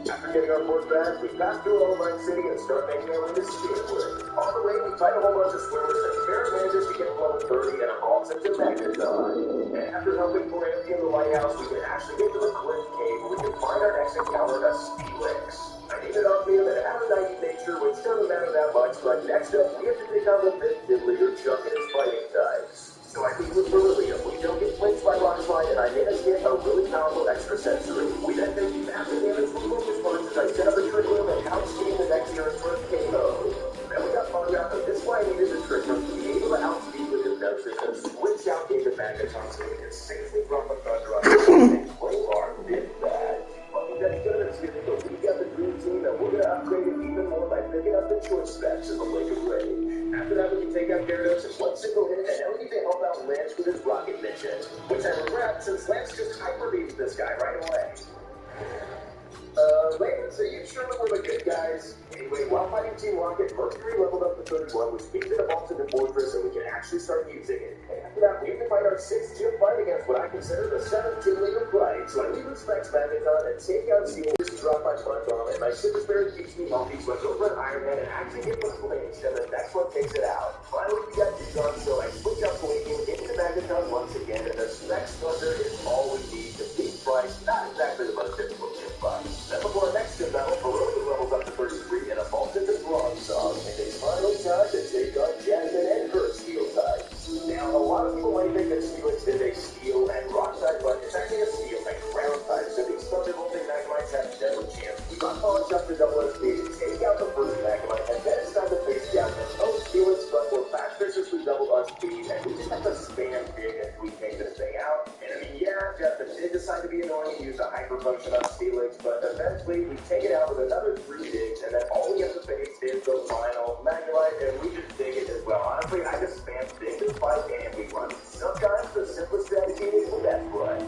After getting our fourth badge, we pass through Oldline City and start making our way to Speedwood. On the way, we fight a whole bunch of swimmers, and Kara manages to get to level 30 and evolves into Magneton. And after helping Moranthi in the lighthouse, we can actually get to the Cliff Cave, where we can find our next encounter, a Steelix. I named it off him and it has a naive nature, which doesn't matter that much, but next up, we have to take on the fifth gym leader, Chuck, and his fighting types. So I think with Beryllium, we don't get flinched by Rock Slide, and I managed to get a really powerful extra sensory. We then take massive damage from Focus Punch as I set up a trick room and outspeed the next year's first KO. Then we got Photograph, but this is why I needed the trick room to be able to outspeed with Hypnosis and switch out into Magneton so we can safely drop a Thunder on and play our fifth badge. But we got good at it, but we got the Dream Team, and we're going to upgrade it even more by picking up the choice specs in the Lake of Rage. After that, we can take out Gyarados in one single hit, and then we need to help out Lance with his rocket mission, which I regret since Lance just hyper beams this guy right away. Lance, are you sure that we're the good guys? Anyway, while fighting Team Rocket, Mercury leveled up to 31, which means it evolved into Fortress and we can actually start using it. And after that, we have to fight our 6th gym fight against what I consider the 7th gym leader fight. So I leave with Specs Magneton and take out Seals to drop my Mud Bomb, and my Super Spirit keeps me healthy, so I go for an Iron Man and actually get one flinched, and the next one takes it out. Finally, we got Digon, so I switch up Palladium into Magneton once again, and the Specs Thunder is all we need to beat Price. Not exactly the most difficult gym fight. Then before our next gym battle, Beryllium levels up to 33 and evolves into Bronze Song, and it's finally time to take on Jasmine and her Steel type. Now, a lot of people might think that Steelix is a Steel and Rock type, but it's actually a Steel and Ground type, so these Thunderbolting Magmites have no chance. We got polished up to double SP to take out the first Magmite, and then it's time to face Jasmine. Oh, Steelix, but we're faster since we doubled our speed, and we just have to spam dig and we take this thing out. And I mean, yeah, Jasmine did decide to be annoying and use a hyper function on Steelix, but eventually we take it out with another 3 digs, and then all we have to face is the final Magnemite, and we just dig it as well. Honestly, I just spam dig this fight and we run. Sometimes the simplest strategy is the best one.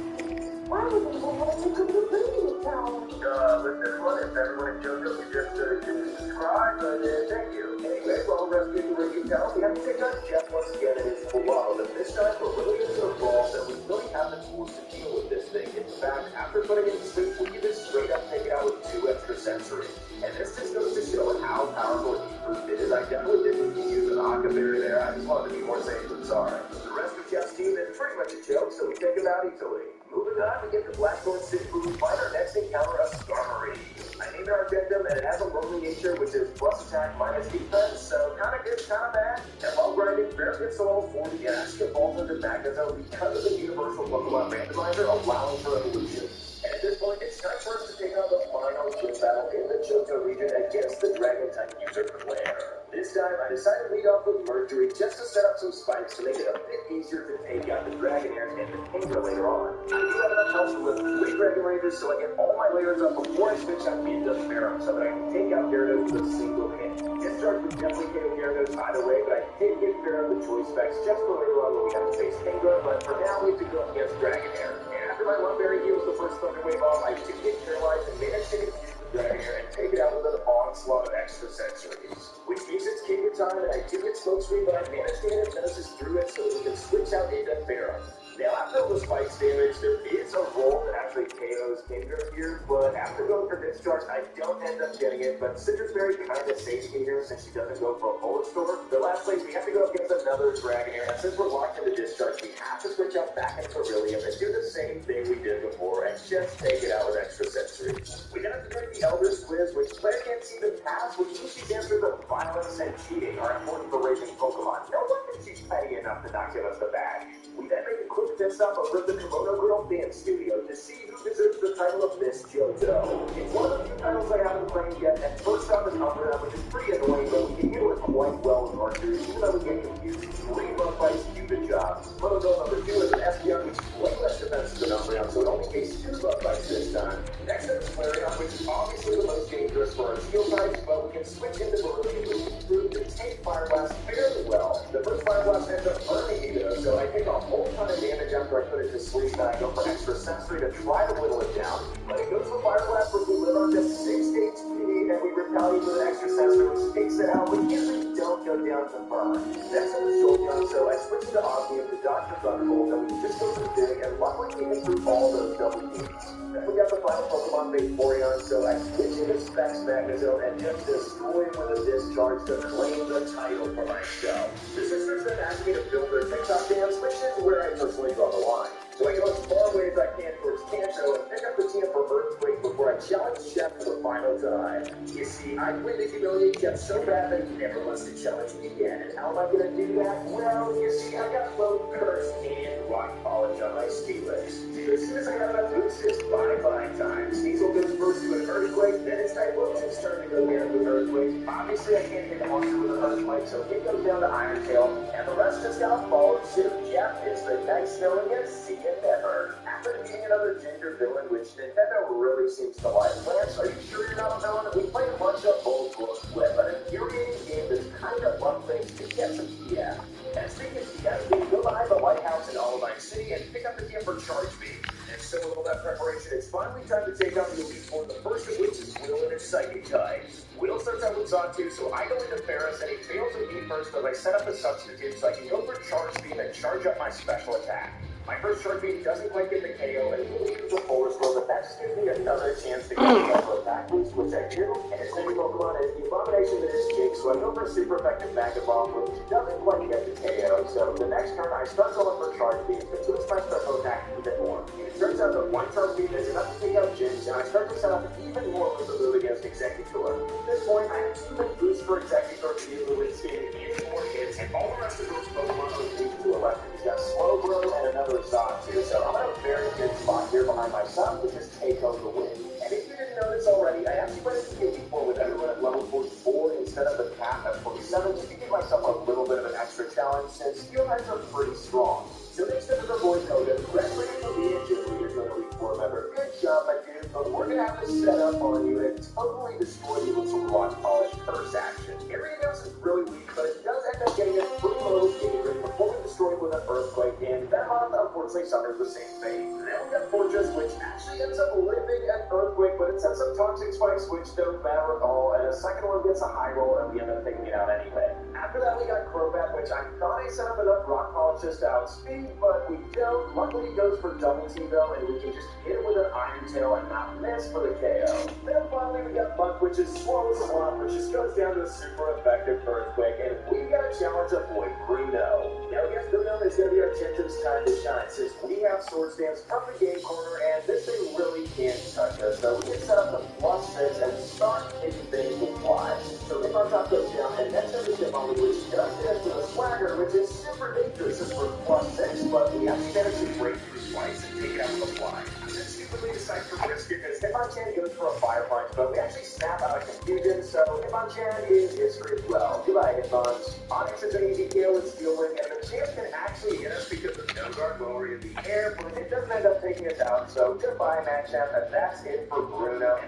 Why would people want to come to the town? With this one, if everyone in JoJo could just subscribe, thank you. Anyway, while we're rescuing the Ricky Town, we have to take on Jeff once again in his full love, and this time we're really into the ball that we really have the tools to deal with this thing. In fact, after putting it to sleep, we can just straight up take it out with 2 extra sensory. And this just goes to show how powerful it is. I definitely didn't use an Akaberry there. I just wanted to be more safe than sorry. The rest of Jeff's team is pretty much a joke, so we take him out easily. Moving on, we get to Blackthorn City, where we find our next encounter, a Skarmory. I named our addendum, and it has a lonely nature, which is plus attack minus defense, so kind of good, kind of bad. And while grinding, Bear gets to level 40 and actually evolves into Magnezone because of the universal Pokemon randomizer allowing for evolution. And at this point, it's time for us to take on the final gym battle in the Johto region against the Dragon-type user Claire. This time, I decided to lead off with Mercury just to set up some spikes to make it a bit easier to take out the Dragonair and the Kingdra later on. I do have enough health to lift 3 Dragon Rangers, so I get all my layers up before I switch out into Pharaoh so that I can take out Gyarados with a single hit. Discharge would definitely KO Gyarados either way, but I did give Pharaoh the choice specs just for later on when we have to face Kingdra, but for now we have to go against Dragonair. And after my one berry heals the first Thunder Wave off, I do get paralyzed and manage to confuse the Dragonair and take it out with an onslaught of extra sensories. Which means it's Kingdra time, and I do get smoke screen, but I managed to hit Hypnosis through it so that we can switch out into Pharaoh. Now, after all the spikes damage, there is a roll that actually KOs Kingdra here, but after going for Discharge, I don't end up getting it, but Citrus Berry kind of saves me here since she doesn't go for a bullet store. The last place, we have to go against another Dragonair, and since we're locked into Discharge, we have to switch out back into Beryllium and do the same thing we did before, and just take it out with extra sensories. We then have to take the Elder's Quiz, which Claire can't seem to pass, which means she's answered that violence and cheating are important for raising Pokemon. No wonder she's petty enough to not give us the badge. We then make a quick test up over at the Komodo Grill Dance Studio to see who deserves the title of Miss JoJo. It's one of the few titles I haven't claimed yet, and first up is Umbreon, which is pretty annoying, but we can handle it quite well with Mercury, even though we get confused. 3 bug bites do the job. Moto number 2 is an Espeon, which is way less defensive than Umbreon, so it only takes 2 bug bites this time. Next up is Flareon, which is obviously the most dangerous for our Steel types, but we can switch into Beryllium, which is proved to take Fire Blast fairly well. The first Fire Blast ends up hurting me though, so I take a whole ton of damage after I put it to sleep, and I go for extra sensory to try to whittle it down. But it goes for Fire Blast, which we live on to 6 HP, and we retaliate with an extra sensory, which takes it out, but usually don't go down to burn. Next up is Jolteon, so I switch to Osmium to dodge the Thunderbolt, and we can just go for the dig, and luckily we get through all those double teams. Then we got the final Pokemon Vaporeon, so I switch into Specs Magnezone and just destroy it with a Discharge to claim the title for myself. The sisters then asked me to build their TikTok dance, which is where I personally draw the line. So I go as far away as I can towards Kanto and pick up the TM for Earthquake before I challenge Chef for the final time. You see, I plan to humiliate Chef so bad that he never wants to challenge me again. And how am I going to do that? Well, you see, I got both Curse and Rock Polish on my Steelix. As soon as I have enough to assist, bye-bye time. Sneasel goes first to an Earthquake, then it's Typhlosion's turn to go down with Earthquake. Obviously, I can't hit the monster with an Earthquake, so it goes down to Iron Tail, and the rest just got followed suit. Jeff is the nice knowing it, see you never. After defeating another ginger villain, which Nintendo really seems to like, Lance, are you sure you're not a villain? We played a bunch of old books with an infuriating game that's kind of fun things to get some TF. And speaking of TF, we go behind the lighthouse in Olivine City and pick up the TF for Charge Beam. And so with all that preparation, it's finally time to take out the Elite Four, the first of which is Will and his psychic types. Will starts out with Zatu, so I go into Ferris, and he fails at me first, but I set up a substitute so I can go for Charge Beam and charge up my special attack. My first Charge Beam doesn't quite get the KO, and he leaves the forward roll, but that just gives me another chance to get the special attack boost, which I do, and his second Pokemon is the abomination that is Jake, so I go for a super effective Magnet Bomb, which doesn't quite get the KO, so the next turn I start going for Charge Beam, but boost my special attack even more. It turns out that one Charge Beam is enough to take out Jinx, and I start to set up even more with the move against Executor. At this point, I have 2 boosts for Executor to use with spin and 4 hits, and all the rest of those Pokemon are weak to electric. He's got Slowbro and another Zatu, so I'm in a very good spot here behind my son to just take home the win. And if you didn't know this already, I actually went into the Elite Four with everyone at level 44 instead of the cap at 47, just to give myself a little bit of an extra challenge since Steel Knights are pretty strong. So next up is our boy Koga. Congratulations on being a gym leader to an Elite Four member. Good job, my dude, but we're gonna have to set up on you and totally destroy you with some Watch Polish curse action. Area Dose is really weak, but it does end up getting a pretty low favorite before we destroy it with an Earthquake, and that month unfortunately suffers the same fate. Then we got Fortress, which actually ends up living an Earthquake, but it sets up Toxic Spikes, which don't matter at all, and a second one gets a high roll, and we end up taking it out anyway. After that, we got Crobat, which I thought I set up enough Rock Polishes to outspeed, but we don't. Luckily, it goes for Double Team, though, and we can just hit it with an Iron Tail and not miss for the KO. Then finally, we got Buck, which is slow as a lot, which just goes down to a super effective Earthquake, and we got to challenge our boy Bruno. Now, yes, Bruno is going to be our Gentom's time to shine, since we have Sword Stance from the game corner, and this thing really can't touch us. So we can set up the +6 and start hitting things with flies. So if our top goes down, and next up is Devon, which does hit us with a Swagger, which is super dangerous since we're +6, but we actually managed to break through twice and take it out with a fly. I then stupidly decide to risk it, because Hitmonchan goes for a Fire Punch, but we actually snap out of confusion, so Hitmonchan is history as well. Goodbye, Hitmonch. Onyx is an easy KO with Steel Wing, and the champ can actually hit us because of No Guard lower in the air, but it doesn't end up taking us out, so goodbye, Machamp, and that's it for Bruno.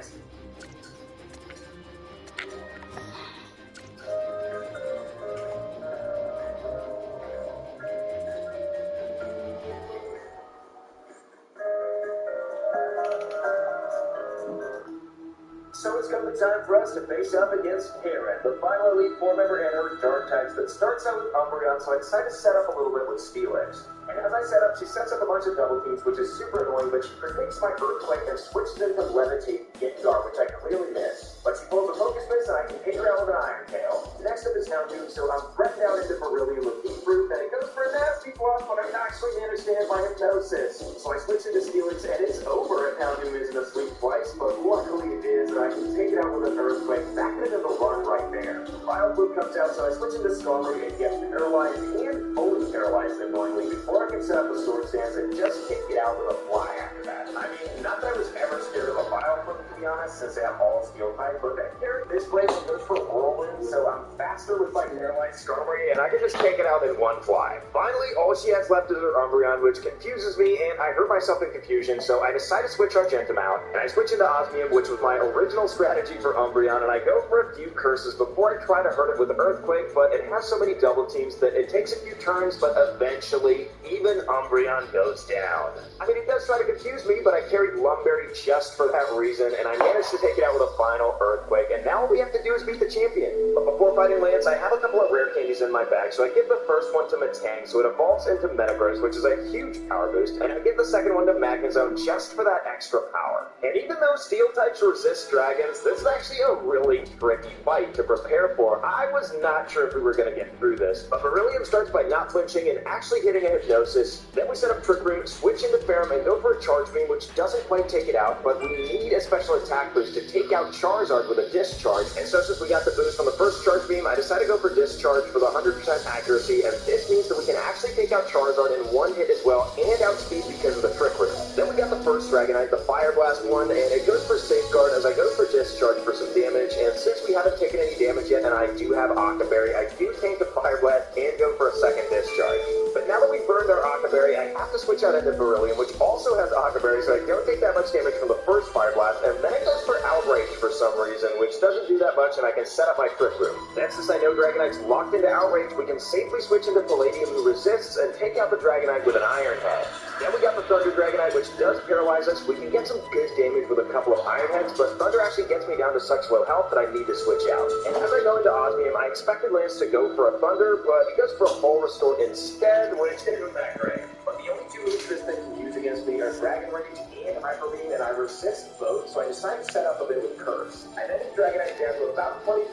So it's come the time for us to face up against Karen, the final Elite Four member and her Dark types that starts out with Umbreon, so I decided to set up a little bit with Steelix. And as I set up, she sets up a bunch of double teams, which is super annoying, but she predicts my Earthquake and switches into Levitate Gengar, which I clearly missed. But she pulls a Focus Fist, and I can hit her out with an Iron Tail. Next up is Houndoom, so I'm threatened out into Beryllium with Deep Root, and it goes for a nasty fluff, but I actually managed to hit my Hypnosis. So I switch into Steelix, and it's over if Houndoom isn't asleep twice, but luckily it is, and I can take it out with an Earthquake, back into the run right there. Final Flip comes out, so I switch into Skarmory and get paralyzed and fully paralyzed annoyingly before I can set up a Sword Stance and just kick it out with a fly after that. I mean, not that I was ever scared of a Bio Flip, to be honest, since they have all Steel type, but that carry this place goes for Whirlwind, so I'm faster with my paralyzed Skarmory, and I can just take it out in one fly. Finally, all she has left is her Umbreon, which confuses me, and I hurt myself in confusion, so I decide to switch Argentum out, and I switch into Osmium, which was my original strategy for Umbreon, and I go for a few curses before I try to hurt it with Earthquake, but it has so many double teams that it takes a few turns, but eventually, even Umbreon goes down. I mean, it does try to confuse me, but I carried Lumberry just for that reason, and I managed to take it out with a final Earthquake, and now all we have to do is beat the champion. But before fighting Lance, I have a couple of rare candies in my bag, so I give the first one to Metang, so it evolves into Metagross, which is a huge power boost, and I give the second one to Magnezone just for that extra power. And even though Steel types resist dragons, this is actually a really tricky fight to prepare for. I was not sure if we were going to get through this, but Beryllium starts by not flinching and actually hitting a Hypnosis. Then we set up Trick Room, switch into Ferrum, and go for a Charge Beam, which doesn't quite take it out, but we need a special attack boost to take out Charizard with a Discharge. And so since we got the boost on the first Charge Beam, I decided to go for Discharge for the 100% accuracy, and this means that we can actually take out Charizard in one hit as well, and outspeed because of the Trick Room. Then we got the first Dragonite, the Fire Blast one, and it goes for Safeguard as I go for Discharge for some damage, and since we haven't taken any damage yet, and I do have Octoberry, I do tank the Fire Blast and go for a second Discharge. But now that we've burned our Octoberry, I have to switch out into Beryllium, which also has Octoberry, so I don't take that much damage from the first Fire Blast, and then it goes for Outrage for some reason, which doesn't do that much, and I can set up my Trick Room. Then And since I know Dragonite's locked into Outrage, we can safely switch into Palladium, who resists, and take out the Dragonite with an Iron Head. Then we got the Thunder Dragonite, which does paralyze us. We can get some good damage with a couple of Iron Heads, but Thunder actually gets me down to such low health that I need to switch out. And as I go into Osmium, I expected Lance to go for a Thunder, but he goes for a Full Restore instead, which isn't that great. But the only two moves this thing can use against me are Dragon Rage and Hyper Beam, and I resist both, so I decided to set up a bit with Curse. I then hit Dragonite down to about 25%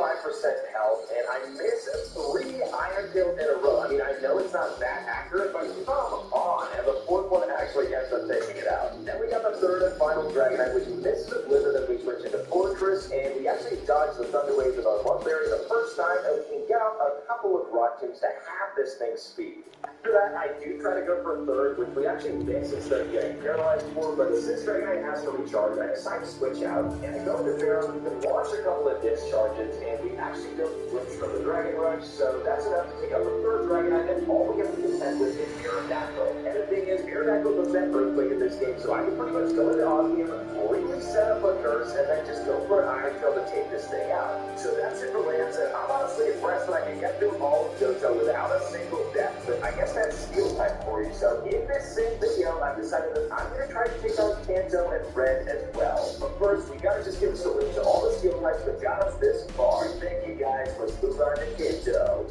health, and I miss 3 Iron Tails in a row. I mean, I know it's not that accurate, but keep on, and the fourth one actually ends up taking it out. Then we got the third and final Dragonite, which misses a Blizzard as we switch into Fortress, and we actually dodge the Thunder Wave with our Love Berry the first time, and we can get out a couple of Rock Tombs to half this thing's speed. After that, I do try to go for a third, which we actually miss instead of getting paralyzed for, but since Dragonite has to recharge, I decide to switch out, and I go into Pharaoh, we can launch a couple of discharges, and we actually don't switch from the Dragon Rush, so that's enough to take out the third Dragonite, and all we have to contend with is Aerodactyl. And the thing is, Aerodactyl does that Earthquake in this game, so I can pretty much go into Osmium, completely set up a Curse, and then just go for an Iron Tail to take this thing out. So that's it for Lance, and I'm honestly impressed that I can get through all of Johto without a single death, but I guess that's Steel type for you. So in this same video, I've decided that I'm going to try to take on Kanto and Red as well. But first, we got to just give a salute to all the Steel types that got us this far. Thank you guys. Let's move on to Kanto.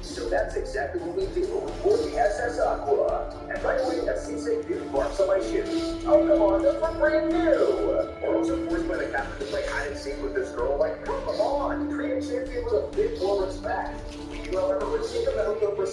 So that's exactly what we do for the SS Aqua. And right away, a seasick dude barks on my shoes. Oh, come on, those were brand new. We're also forced by the captain to play hide and seek with this girl. Like, come on, treat a champion with a bit more respect. We do, however, receive a Metal Kill for